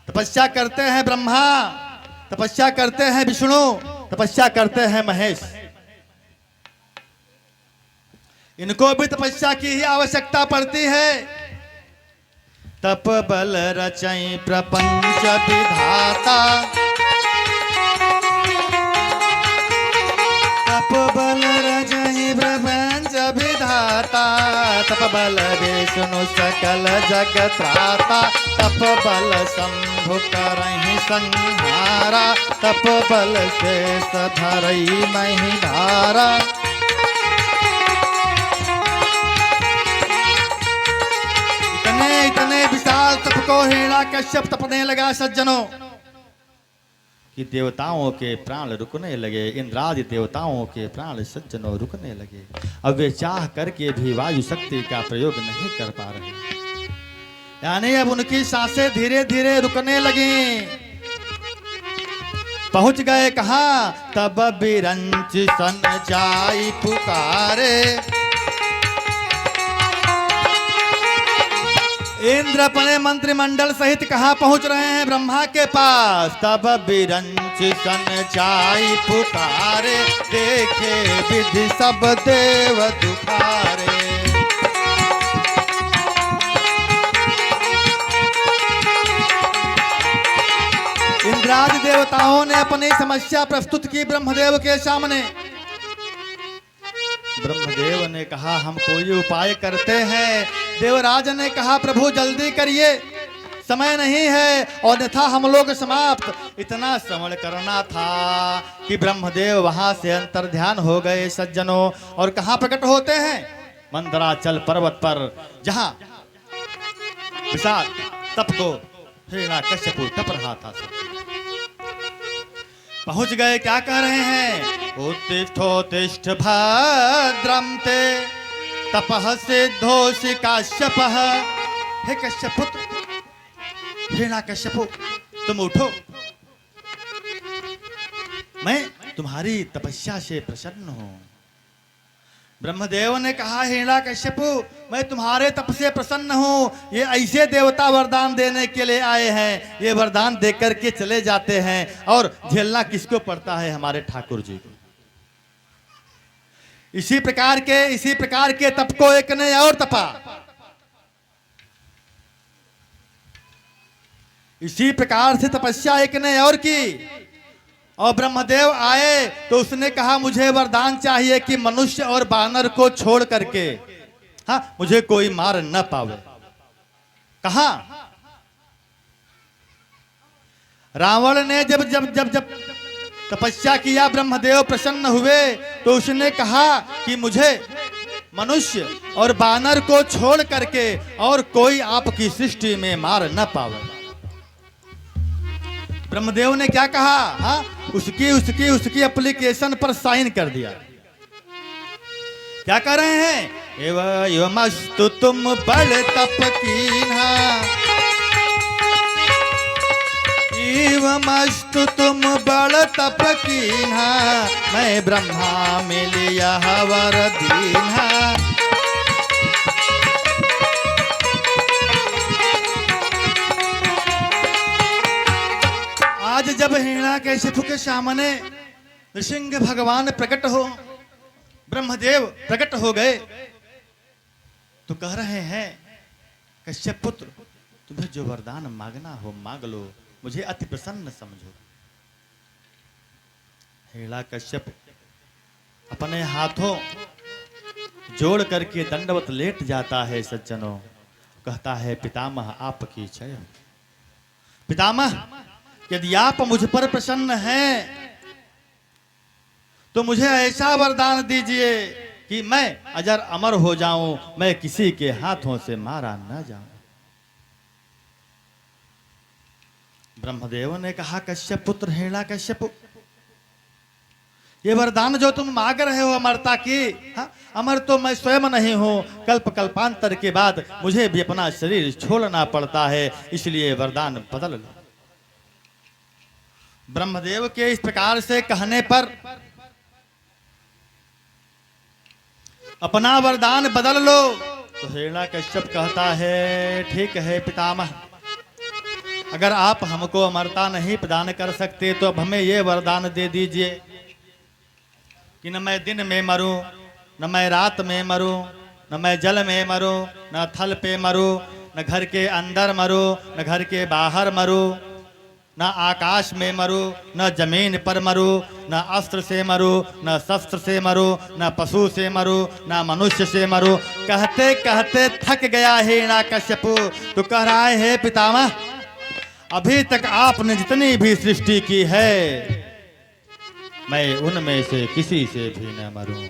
तपस्या करते हैं ब्रह्मा, तपस्या करते हैं विष्णु, तपस्या करते हैं महेश। इनको भी तपस्या की ही आवश्यकता पड़ती है। तप बल रचई प्रपंच विधाता, तप बल रचई प्रपंच विधाता, तप बल विष्णु सकल जगत त्राता, तप बल शंभु करहि संहारा, तप बल से धरई मही धारा। इतने विशाल तप को हिरण्यकश्यप तपने लगा सज्जनों कि देवताओं के प्राण रुकने लगे। इंद्रादि देवताओं के प्राण सज्जनों रुकने लगे। अब वे चाह करके भी वायु शक्ति का प्रयोग नहीं कर पा रहे, यानी अब उनकी सांसें धीरे धीरे रुकने लगी। पहुंच गए कहां? तब बिरंच सन जाई पुकारे, इंद्र अपने मंत्रिमंडल सहित कहां पहुंच रहे हैं? ब्रह्मा के पास। तब बिरंच सन जाई पुकारे, देखे विधि सब देव दुखारे। इंद्रादि देवताओं ने अपनी समस्या प्रस्तुत की ब्रह्मदेव के सामने। ब्रह्मदेव ने कहा हम कोई उपाय करते हैं। देवराज ने कहा प्रभु जल्दी करिए, समय नहीं है और अन्यथा हम लोग समाप्त। इतना श्रवण करना था कि ब्रह्मदेव वहां से अंतर्ध्यान हो गए सज्जनों। और कहां प्रकट होते हैं? मंदराचल पर्वत पर, जहां विशाल तप को हिरण्यकश्यप तप रहा था। पहुंच गए, क्या कह रहे हैं? उत्तिष्ठोत्तिष्ठ भद्रं ते तपः सिद्धोऽसि काश्यपः। हे कश्यप पुत्र, हिरण्यकश्यप, तुम उठो, मैं तुम्हारी तपस्या से प्रसन्न हूं। ब्रह्मदेव ने कहा हिरण्यकश्यप, मैं तुम्हारे तप से प्रसन्न हूं। ये ऐसे देवता वरदान देने के लिए आए हैं, ये वरदान देकर के चले जाते हैं और झेलना किसको पड़ता है? हमारे ठाकुर जी को। इसी प्रकार के तप को एक ने और तपा। इसी प्रकार से तपस्या एक ने और की। और ब्रह्मदेव आए तो उसने कहा मुझे वरदान चाहिए कि मनुष्य और बानर को छोड़ करके मुझे कोई मार न पावे। कहा? रावण ने जब तपस्या किया, ब्रह्मदेव प्रसन्न हुए तो उसने कहा कि मुझे मनुष्य और बानर को छोड़ करके और कोई आपकी सृष्टि में मार न पावे। ब्रह्मदेव ने क्या कहा? हाँ, उसकी एप्लीकेशन पर साइन कर दिया। क्या कर रहे हैं? एवमस्तु तुम बड़ तप कीन्हा, एवमस्तु तुम बड़ तप कीन्हा, मैं ब्रह्मा मिलिया वर दीन्हा। आज जब हिरण्याकशिपु के सामने नृसिंह भगवान प्रकट हो, ब्रह्मदेव प्रकट हो गए तो कह रहे हैं, कश्यप पुत्र, तुम्हें जो वरदान मांगना हो मांग लो, मुझे अति प्रसन्न समझो। हिरण्याकश्यप अपने हाथों जोड़ करके दंडवत लेट जाता है। सज्जनों, कहता है, पितामह आपकी इच्छा हो। पितामह, यदि आप मुझ पर प्रसन्न हैं तो मुझे ऐसा वरदान दीजिए कि मैं अजर अमर हो जाऊं, मैं किसी के हाथों से मारा न जाऊं। ब्रह्मदेव ने कहा, कश्यप पुत्र हिरण्याकश्यप, ये वरदान जो तुम मांग रहे हो अमरता की, हाँ, अमर तो मैं स्वयं नहीं हूं, कल्प कल्पांतर के बाद मुझे भी अपना शरीर छोड़ना पड़ता है, इसलिए वरदान बदल लो। ब्रह्मदेव के इस प्रकार से कहने पर अपना वरदान बदल लो। तो हिरण्याकश्यप कहता है, ठीक है पितामह, अगर आप हमको अमरता नहीं प्रदान कर सकते तो अब हमें ये वरदान दे दीजिए कि न मैं दिन में मरूं, न मैं रात में मरूं, न मैं जल में मरूं, न थल पे मरूं, न घर के अंदर मरूं, न घर के बाहर मरूं, न आकाश में मरूं, न जमीन पर मरूं, न अस्त्र से मरूं, न शस्त्र से मरूं, न पशु से मरूं, न मनुष्य से मरूं। कहते कहते थक गया हिरण्याकश्यपु तो कह रहा है, पितामह, अभी तक आपने जितनी भी सृष्टि की है मैं उनमें से किसी से भी न मरूं।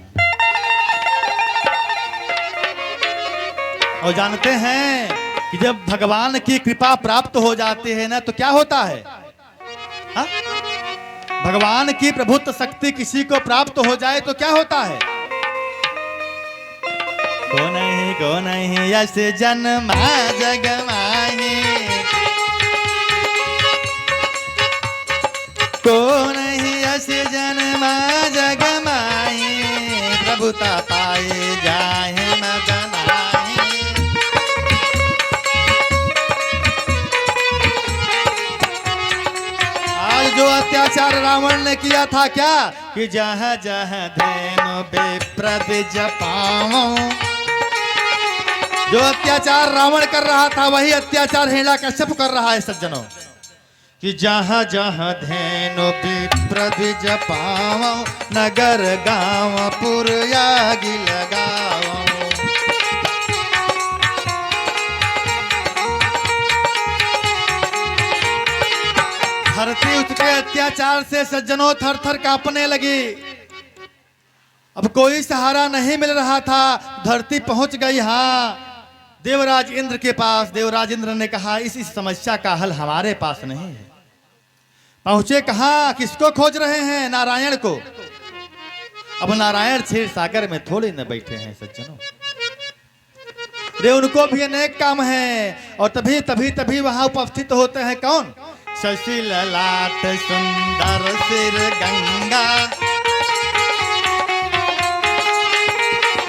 और जानते हैं कि जब भगवान की कृपा प्राप्त हो जाती है ना तो क्या होता है? हा? भगवान की प्रभुत्व शक्ति किसी को प्राप्त हो जाए तो क्या होता है? को नहीं यश जन्मा जग माही, को नहीं यश जन्मा जग माही, प्रभुता पाए जाए मगन। जो अत्याचार रावण ने किया था क्या कि जहाँ जहाँ धेनु विप्रद्विज पाऊं, जो अत्याचार रावण कर रहा था वही अत्याचार हिरण्याकश्यप कर रहा है। सज्जनों, कि जहाँ जहाँ धेनु विप्रद्विज पाऊं, नगर गांव पुर आगि लगाऊं। धरती उसके अत्याचार से सज्जनों थर थर कांपने लगी। अब कोई सहारा नहीं मिल रहा था। धरती पहुंच गई हाँ देवराज इंद्र के पास। देवराज इंद्र ने कहा, इस समस्या का हल हमारे पास नहीं है। पहुंचे कहा, किसको खोज रहे हैं? नारायण को। अब नारायण क्षीर सागर में थोड़े न बैठे हैं सज्जनों, रे उनको भी अनेक काम है। और तभी तभी तभी वहां उपस्थित होते हैं कौन? शशि ललाट सुंदर सिर गंगा।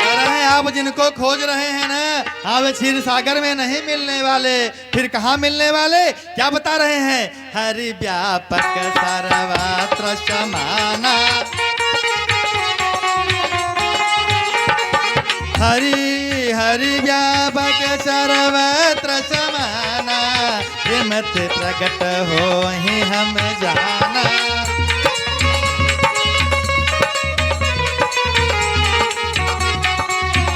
अरे आप जिनको खोज रहे हैं ना, हाँ वे क्षीर सागर में नहीं मिलने वाले। फिर कहाँ मिलने वाले? क्या बता रहे हैं? हरि व्यापक सर्वत्र समाना, हरि हरि व्यापक सर्वत्र समाना, हिम्मत प्रकट हो ही हम जाना।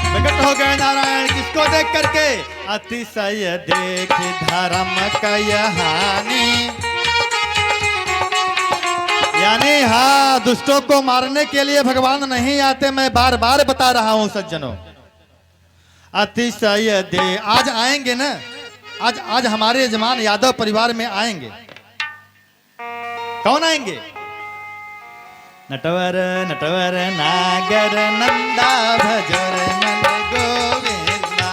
प्रकट हो गए नारायण, किसको देख करके? अतिशय देख धर्म कय हानि, यानी हाँ, दुष्टों को मारने के लिए भगवान नहीं आते, मैं बार बार बता रहा हूं सज्जनों। अतिशय दे आज आएंगे ना, आज हमारे यजमान यादव परिवार में आएंगे। कौन आएंगे? नटवर नटवर नागर नंदा भजर मन गोविंदा।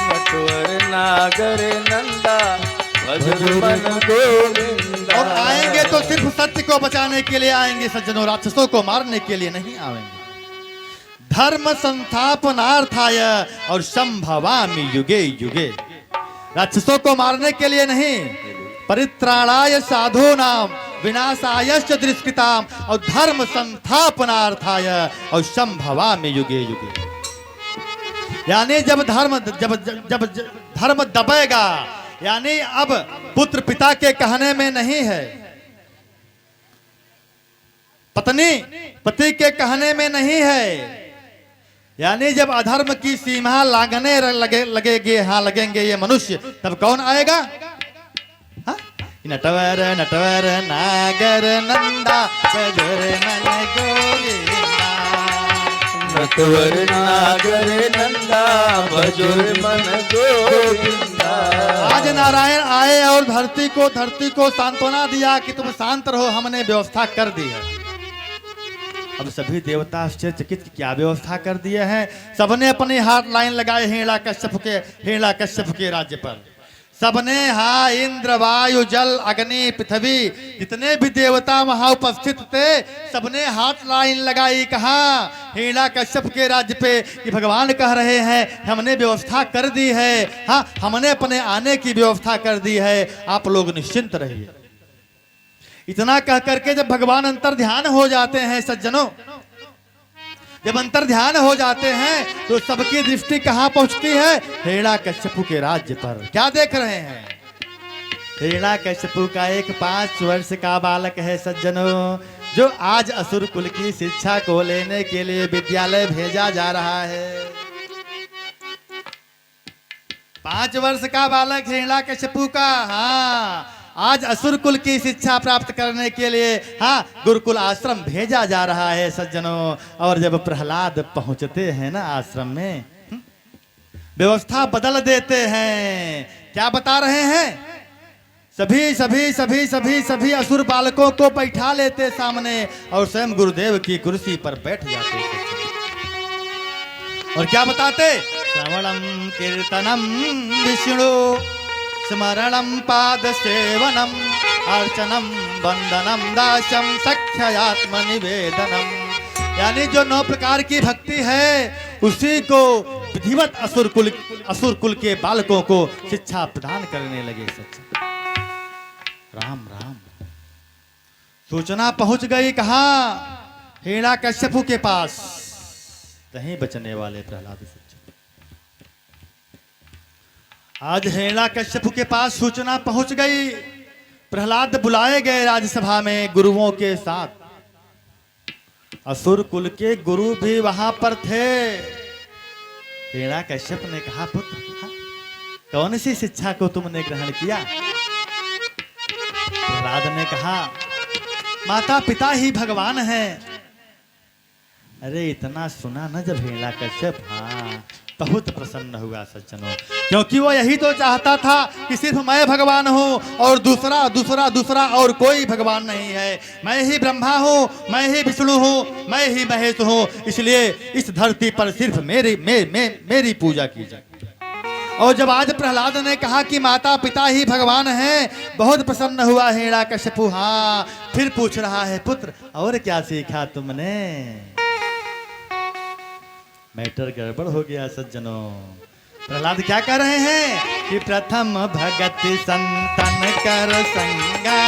नटवर नागर नंदा भजर मन गोविंदा। और आएंगे तो सिर्फ सत्य को बचाने के लिए आएंगे सज्जनों, राक्षसों को मारने के लिए नहीं आएंगे। धर्म संस्थापनार्थाय और संभवामि युगे युगे। राक्षसों को मारने के लिए नहीं, परित्राणाय साधूनाम विनाशायश्च दुष्कृताम और धर्म संस्थापनार्थाय और संभवामि युगे युगे। यानी जब धर्म दबेगा, यानी अब पुत्र पिता के कहने में नहीं है, पत्नी पति के कहने में नहीं है। यानी जब अधर्म की सीमा लांघने लगेंगे, हाँ लगेंगे ये मनुष्य, तब कौन आएगा? हाँ? नटवर नटवर नागर नंदा भजर मन गोविंदा। नटवर नागर नंदा भजर मन गोविंदा। आज नारायण आए और धरती को सांत्वना दिया कि तुम शांत रहो, हमने व्यवस्था कर दी है। अब सभी देवता आश्चर्यचकित, क्या व्यवस्था कर दिए हैं? सबने अपने हाथ लाइन लगाए हिरण्याकश्यप के राज्य पर। सबने हाँ, इंद्र वायु जल अग्नि पृथ्वी जितने भी देवता वहां उपस्थित थे, सबने हाथ लाइन लगाई। कहा हिरण्याकश्यप के राज्य पे कि भगवान कह रहे हैं हमने व्यवस्था कर दी है, हाँ हमने अपने आने की व्यवस्था कर दी है, आप लोग निश्चिंत रहिए। इतना कह करके जब भगवान अंतर ध्यान हो जाते हैं सज्जनों, जब अंतर ध्यान हो जाते हैं तो सबकी दृष्टि कहां पहुंचती है? हिरण्याकश्यप के राज्य पर। क्या देख रहे हैं? हिरण्याकश्यप का एक 5 वर्ष का बालक है सज्जनों, जो आज असुर कुल की शिक्षा को लेने के लिए विद्यालय भेजा जा रहा है। 5 वर्ष का बालक हिरण्याकश्यप का, हाँ आज असुर कुल की शिक्षा प्राप्त करने के लिए हाँ गुरुकुल आश्रम भेजा जा रहा है सज्जनों। और जब प्रहलाद पहुंचते हैं ना आश्रम में, व्यवस्था बदल देते हैं। क्या बता रहे हैं? सभी सभी सभी सभी सभी असुर बालकों को बैठा लेते सामने और स्वयं गुरुदेव की कुर्सी पर बैठ जाते। और क्या बताते? श्रवणम कीर्तनम विष्णु स्मरणम पाद सेवनम अर्चनम वंदनम दास्यम सख्यात्म निवेदनम। यानी जो 9 प्रकार की भक्ति है उसी को विधिवत असुर कुल के बालकों को शिक्षा प्रदान करने लगे। सच्चा राम राम। सूचना पहुंच गई कहां? हिरण्याकश्यप के पास। नहीं बचने वाले प्रहलाद से। आज हिरण्याकश्यप के पास सूचना पहुंच गई। प्रहलाद बुलाए गए राज्यसभा में गुरुओं के साथ। असुर कुल के गुरु भी वहां पर थे। हिरण्याकश्यप ने कहा, पुत्र कौन सी शिक्षा को तुमने ग्रहण किया? प्रहलाद ने कहा, माता पिता ही भगवान हैं। अरे इतना सुना न जब हिरण्याकश्यप, हाँ बहुत प्रसन्न हुआ सज्जनों, क्योंकि वो यही तो चाहता था कि सिर्फ मैं भगवान हूँ और दूसरा और कोई भगवान नहीं है। मैं ही ब्रह्मा हूँ, मैं ही विष्णु हूँ, मैं ही महेश हूँ, इसलिए इस धरती पर सिर्फ मेरी पूजा की जाए। और जब आज प्रहलाद ने कहा कि माता पिता ही भगवान हैं, बहुत प्रसन्न हुआ हिरण्याकश्यप। हाँ फिर पूछ रहा है, पुत्र और क्या सीखा तुमने? मैटर गड़बड़ हो गया सज्जनों। प्रहलाद क्या कह रहे हैं कि प्रथम भगत संतन कर संगा।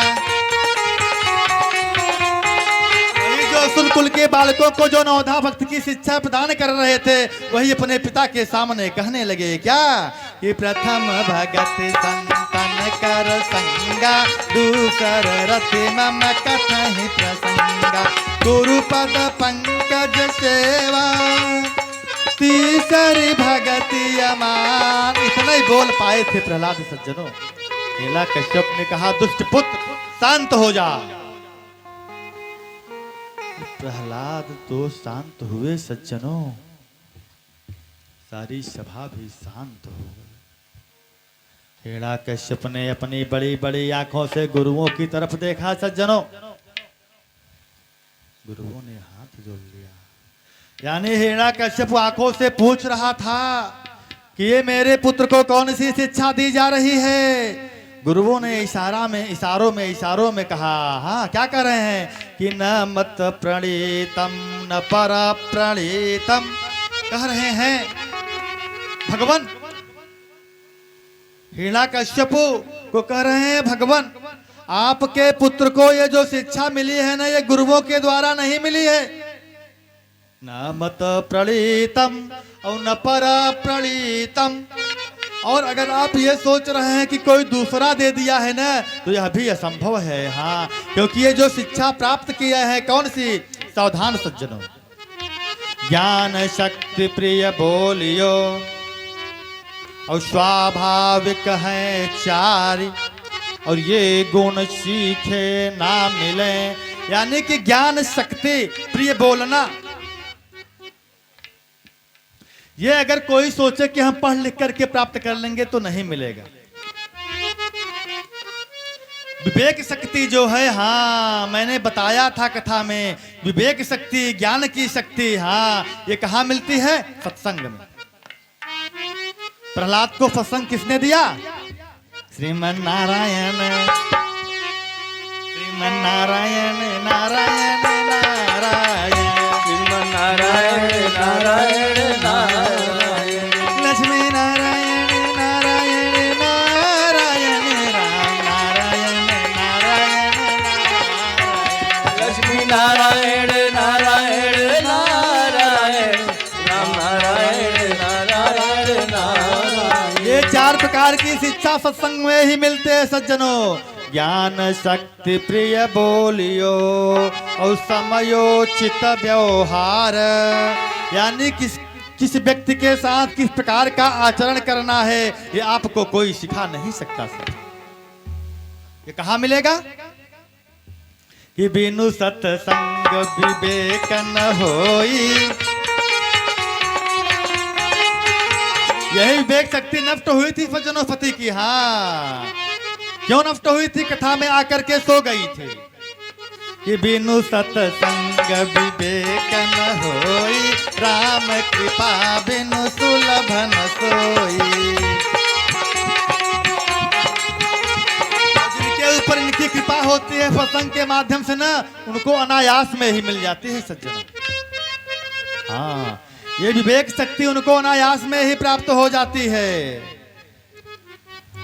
जो असुर कुल के बालकों को जो नवोधा भक्त की शिक्षा प्रदान कर रहे थे, वही अपने पिता के सामने कहने लगे क्या कि प्रथम भगत संतन कर संगा, दूसर रति मम कथहि प्रसंगा, गुरुपद पंकज सेवा, तीसरी भगति अमान। इतना ही बोल पाए थे प्रहलाद सज्जनों। हिरण्याकश्यप ने कहा, दुष्ट पुत्र शांत हो जा। प्रहलाद तो शांत हुए सज्जनों, सारी सभा भी शांत हो गई। हिरण्याकश्यप ने अपनी बड़ी बड़ी आंखों से गुरुओं की तरफ देखा सज्जनों। गुरुओं ने हाथ जोड़ लिया, यानी हिरण्याकश्यप आंखों से पूछ रहा था कि ये मेरे पुत्र को कौन सी शिक्षा दी जा रही है। गुरुओं ने इशारों में कहा, हाँ क्या कर रहे हैं कि न मत प्रणीतम न पर प्रणीतम, कह रहे हैं भगवान। हिरण्याकश्यप को कह रहे हैं भगवान, आपके पुत्र को ये जो शिक्षा मिली है ना, ये गुरुओं के द्वारा नहीं मिली है। न मत प्रणीतम और न पर प्रणीतम। और अगर आप ये सोच रहे हैं कि कोई दूसरा दे दिया है ना, तो यह भी असंभव है। हाँ, क्योंकि ये जो शिक्षा प्राप्त किया है कौन सी, सावधान सज्जनों, ज्ञान शक्ति प्रिय बोलियो और स्वाभाविक है चारि, और ये गुण सीखे ना मिले। यानी कि ज्ञान शक्ति प्रिय बोलना, ये अगर कोई सोचे कि हम पढ़ लिख करके प्राप्त कर लेंगे तो नहीं मिलेगा। विवेक शक्ति जो है, हाँ मैंने बताया था कथा में, विवेक शक्ति, ज्ञान की शक्ति, हाँ ये कहाँ मिलती है, सत्संग में। प्रहलाद को सत्संग किसने दिया, श्रीमन नारायण, श्रीमन नारायण नारायण नारायण, श्रीमन नारायण नारायण नारायण, लक्ष्मी नारायण नारायण नारायण, राम नारायण नारायण नारायण, लक्ष्मी नारायण नारायण नारायण, राम नारायण नारायण नारायण। ये चार प्रकार की शिक्षा सत्संग में ही मिलते हैं सज्जनों। ज्ञान शक्ति प्रिय बोलियो और समयोचित व्यवहार, यानी किस व्यक्ति के साथ किस प्रकार का आचरण करना है, ये आपको कोई सिखा नहीं सकता सर। ये कहाँ मिलेगा कि बिनु सत्संग विवेक न होई। यही विवेक शक्ति नष्ट हुई थी सज्जनों सती की। हाँ, क्यों नष्ट हुई थी, कथा में आकर के सो गई थी कि बिनु सत्संग विवेक न होई, राम कृपा बिनु सुलभ न सोई। जिनके ऊपर इनकी कृपा होती है सत्संग के माध्यम से ना, उनको अनायास में ही मिल जाती है सज्जनों। हाँ, ये विवेक शक्ति उनको अनायास में ही प्राप्त हो जाती है।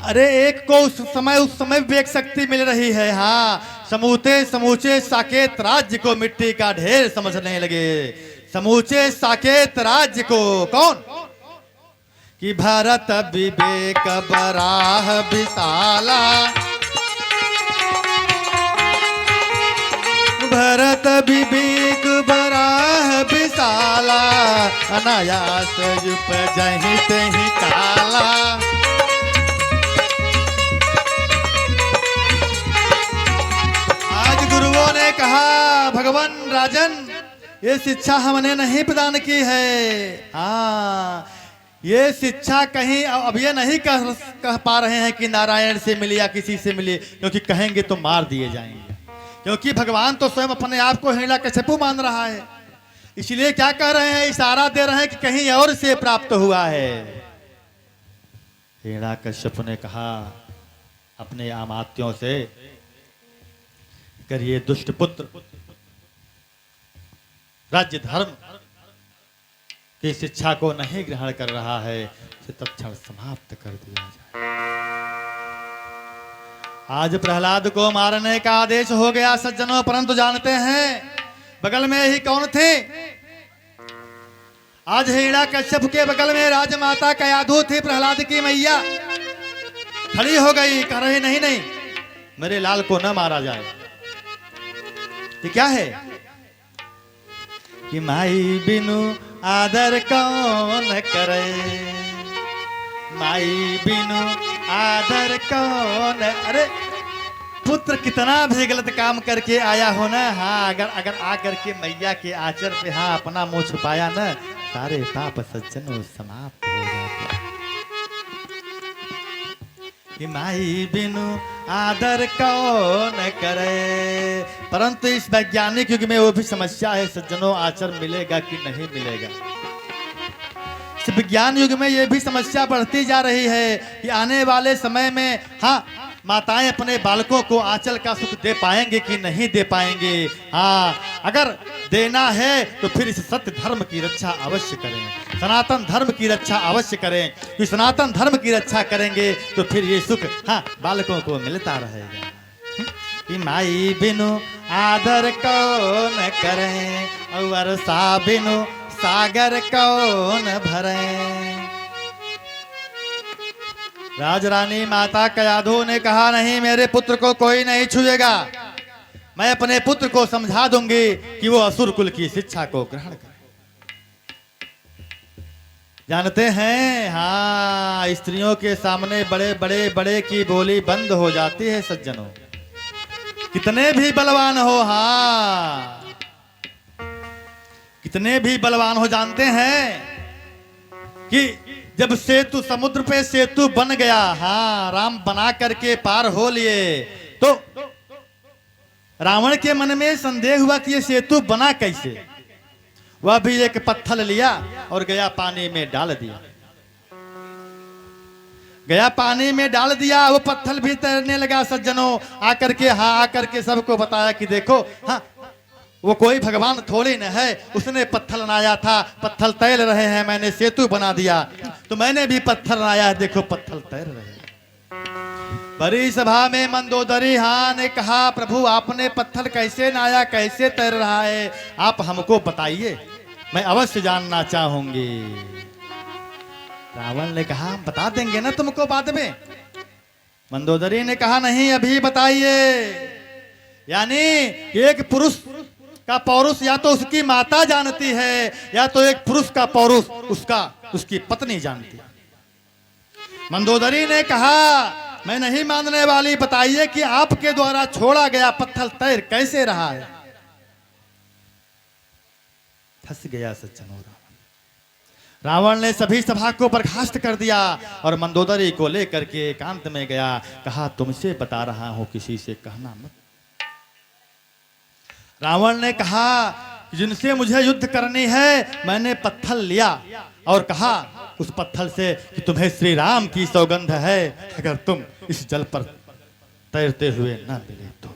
अरे एक को उस समय विवेक शक्ति मिल रही है, हाँ समूचे साकेत राज्य को मिट्टी का ढेर समझने लगे। समूचे साकेत राज्य को कौन, कि भरत विवेक बराह विशाला, भरत विवेक बराह विशाला, अनायास उपजहि तेहि काला। गुरुओं ने कहा, भगवान राजन ये शिक्षा हमने नहीं प्रदान की है। हाँ, ये शिक्षा कहीं अब ये नहीं कह पा रहे हैं कि नारायण से मिली या किसी से मिली, क्योंकि कहेंगे तो मार दिए जाएंगे। क्योंकि भगवान तो स्वयं अपने आप को हिरण्याकश्यप मान रहा है, इसलिए क्या कह रहे हैं, इशारा दे रहे हैं कि कहीं और से प्राप्त हुआ है। हिरण्याकश्यप ने कहा अपने अमात्यों से, कर ये दुष्ट पुत्र राज्य धर्म की शिक्षा को नहीं ग्रहण कर रहा है, उसे तत्क्षण समाप्त कर दिया जाए। आज प्रहलाद को मारने का आदेश हो गया सज्जनों, परंतु जानते हैं बगल में ही कौन थे। आज हिरण्याकश्यप के बगल में राजमाता कयाधु थी, प्रहलाद की मैया खड़ी हो गई, कह रही नहीं नहीं मेरे लाल को न मारा जाए। ये क्या है कि माई बिनु आदर कौन करे, माई बिनु आदर कौन। अरे पुत्र कितना भी गलत काम करके आया हो ना, हाँ अगर अगर आ करके मैया के आचर पे हाँ अपना मुंह छुपाया ना, सारे पाप सज्जनों समाप्त हो जाते। कि माई बिनु आदर कौन करे, परंतु इस वैज्ञानिक युग में वो भी समस्या है सज्जनों, आचर मिलेगा कि नहीं मिलेगा। इस विज्ञान युग में ये भी समस्या बढ़ती जा रही है कि आने वाले समय में हाँ माताएं अपने बालकों को आंचल का सुख दे पाएंगे कि नहीं दे पाएंगे। हाँ अगर देना है तो फिर इस सत्य धर्म की रक्षा अवश्य करें, सनातन धर्म की रक्षा अवश्य करें, कि सनातन धर्म की रक्षा करेंगे तो फिर ये सुख हाँ बालकों को मिलता रहेगा। कि माई बिनु आदर कौन करें, और सा बिनु सागर कौन भरे। राजरानी माता कयाधु ने कहा नहीं, मेरे पुत्र को कोई नहीं छुएगा, मैं अपने पुत्र को समझा दूंगी कि वो असुर कुल की शिक्षा को ग्रहण करे। जानते हैं हाँ स्त्रियों के सामने बड़े बड़े बड़े की बोली बंद हो जाती है सज्जनों, कितने भी बलवान हो। हाँ कितने भी बलवान हो, जानते हैं कि जब सेतु समुद्र पे सेतु बन गया, हाँ राम बना करके पार हो लिए, तो रावण के मन में संदेह हुआ कि ये सेतु बना कैसे। वह भी एक पत्थर लिया और गया पानी में डाल दिया, गया पानी में डाल दिया, वो पत्थर भी तैरने लगा सज्जनों। आकर के हाँ आकर के सबको बताया कि देखो हाँ वो कोई भगवान थोड़ी न है, उसने पत्थर बनाया था, पत्थर तैर रहे हैं, मैंने सेतु बना दिया तो मैंने भी पत्थर बनाया है, देखो पत्थर तैर रहे हैं। बड़ी सभा में मंदोदरी हाँ ने कहा, प्रभु आपने पत्थर कैसे नाया, कैसे तैर रहा है, आप हमको बताइए, मैं अवश्य जानना चाहूंगी। रावण ने कहा हम बता देंगे ना तुमको बाद में। मंदोदरी ने कहा नहीं अभी बताइए। यानी एक पुरुष का पौरुष या तो उसकी माता जानती है, या तो एक पुरुष का पौरुष उसकी पत्नी जानती है। मंदोदरी ने कहा मैं नहीं मानने वाली, बताइए कि आपके द्वारा छोड़ा गया पत्थर तैर कैसे रहा है। फंस गया सज्जनों रावण ने सभी सभा को बर्खास्त कर दिया और मंदोदरी को लेकर के एकांत में गया, कहा तुमसे बता रहा हूं किसी से कहना मत। रावण ने कहा जिनसे मुझे युद्ध करनी है, मैंने पत्थर लिया और कहा उस पत्थर से कि तुम्हें श्री राम की सौगंध है, अगर तुम इस जल पर तैरते हुए न मिले तो।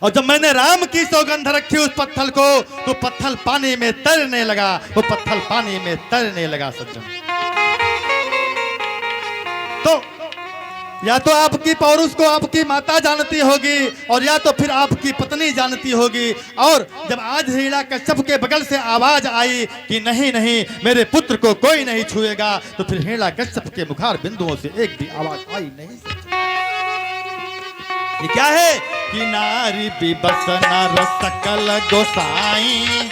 और जब मैंने राम की सौगंध रखी उस पत्थर को, तो पत्थर पानी में तैरने लगा, वो पत्थर पानी में तैरने लगा सज्जन। तो या तो आपकी पौरुष को आपकी माता जानती होगी, और या तो फिर आपकी पत्नी जानती होगी। और जब आज हिरण्याकश्यप के बगल से आवाज आई कि नहीं नहीं मेरे पुत्र को कोई नहीं छुएगा, तो फिर हिरण्याकश्यप के मुखार बिंदुओं से एक भी आवाज आई नहीं। ये क्या है कि नारी विबस नर सकल गोसाई,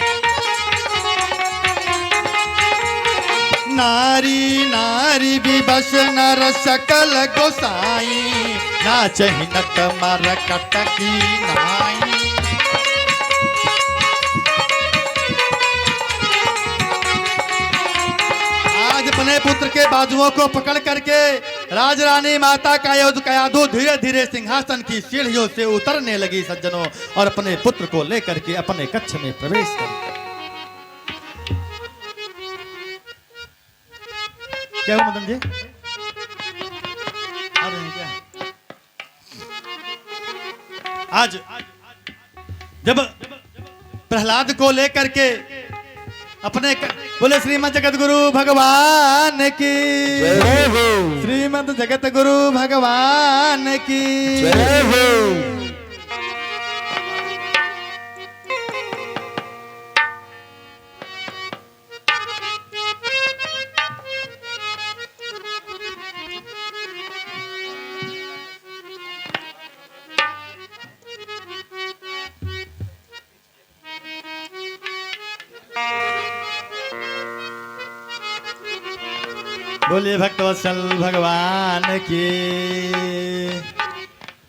नारी नारी विबस नर सकल गोसाई, नाचहि नट मर कटकी नाई। आज अपने पुत्र के बाजुओं को पकड़ करके राजरानी माता कयाधु धीरे धीरे सिंहासन की सीढ़ियों से उतरने लगी सज्जनों, और अपने पुत्र को लेकर के अपने कक्ष में प्रवेश कर। क्या हुआ मदन जी, आ रहे हैं क्या? आज जब प्रहलाद को लेकर के अपने बोले श्रीमद जगत गुरु भगवान की, श्रीमद जगत गुरु भगवान की। बोलिए भक्तवत्सल भगवान की।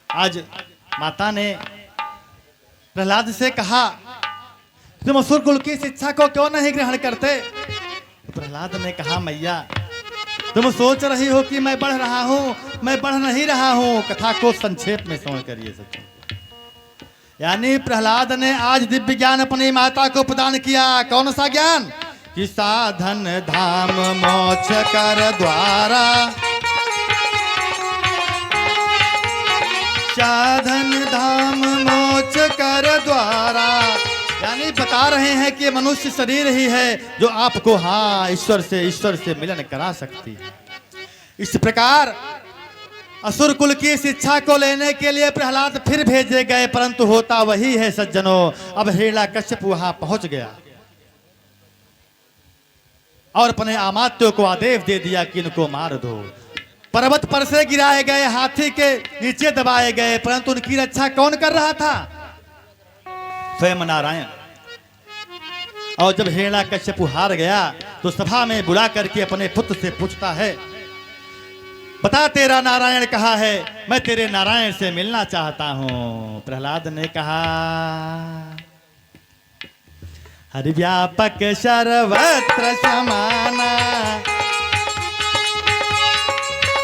आज माता ने प्रहलाद से कहा तुम असुर कुल की शिक्षा को क्यों नहीं ग्रहण करते? तो प्रहलाद ने कहा मैया तुम सोच रही हो कि मैं बढ़ रहा हूं, मैं बढ़ नहीं रहा हूं। कथा को संक्षेप में समझ करिए सच्चा। यानी प्रहलाद ने आज दिव्य ज्ञान अपनी माता को प्रदान किया। कौन सा ज्ञान? कि साधन धाम मोक्ष कर द्वारा, साधन धाम मोक्ष कर द्वारा। यानी बता रहे हैं कि मनुष्य शरीर ही है जो आपको हाँ ईश्वर से मिलन करा सकती है। इस प्रकार असुर कुल की शिक्षा को लेने के लिए प्रहलाद फिर भेजे गए, परंतु होता वही है सज्जनों। अब हिरण्यकश्यप वहां पहुंच गया और अपने अमात्यों को आदेश दे दिया कि इनको मार दो। पर्वत पर से गिराए गए, हाथी के नीचे दबाए गए, परंतु उनकी रक्षा कौन कर रहा था? स्वयं नारायण। और जब हिरण्यकश्यप हार गया तो सभा में बुला करके अपने पुत्र से पूछता है बता तेरा नारायण कहाँ है? मैं तेरे नारायण से मिलना चाहता हूं। प्रहलाद ने कहा हरि व्यापक सर्वत्र समाना,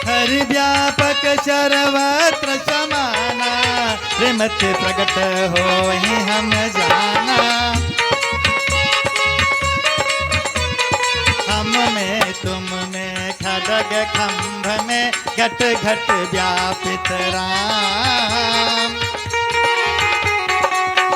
हरि व्यापक सर्वत्र समाना, प्रेमत प्रकट हो वहीं हम जाना। हम में तुम में खड्ग खंभ में घट घट व्यापित राम।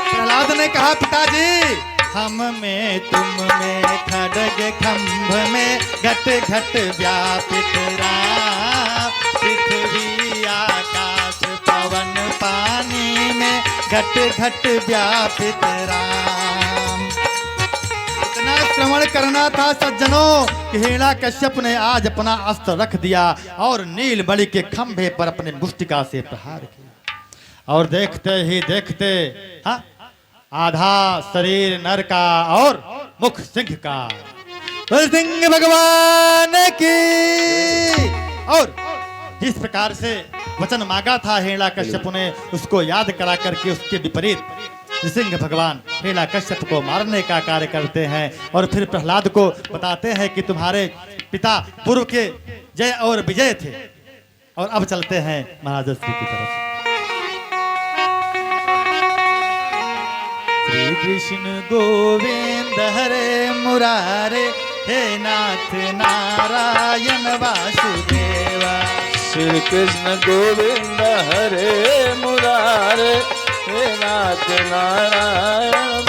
प्रहलाद ने कहा पिताजी हम में तुम में खड्ग खंभ में घट घट व्यापित राम। पृथ्वी आकाश पवन पानी में घट घट व्यापित राम। इतना श्रवण करना था सज्जनों कि हिरण्यकश्यप ने आज अपना अस्त्र रख दिया और नीलमणि के खंभे पर अपने मुष्टिका से प्रहार किया। और देखते ही देखते हाँ आधा शरीर नर का और मुख सिंह का। सिंह भगवान की। और जिस प्रकार से वचन मांगा था हिरण्यकश्यप ने उसको याद करा करके उसके विपरीत सिंह भगवान हिरण्यकश्यप को मारने का कार्य करते हैं और फिर प्रहलाद को बताते हैं कि तुम्हारे पिता पूर्व के जय और विजय थे। और अब चलते हैं महाराज श्री की तरफ। श्री कृष्ण गोविंद हरे मुरारे, हे नाथ नारायण वासुदेवा। श्री कृष्ण गोविंद हरे मुरारे, हे नाथ नारायण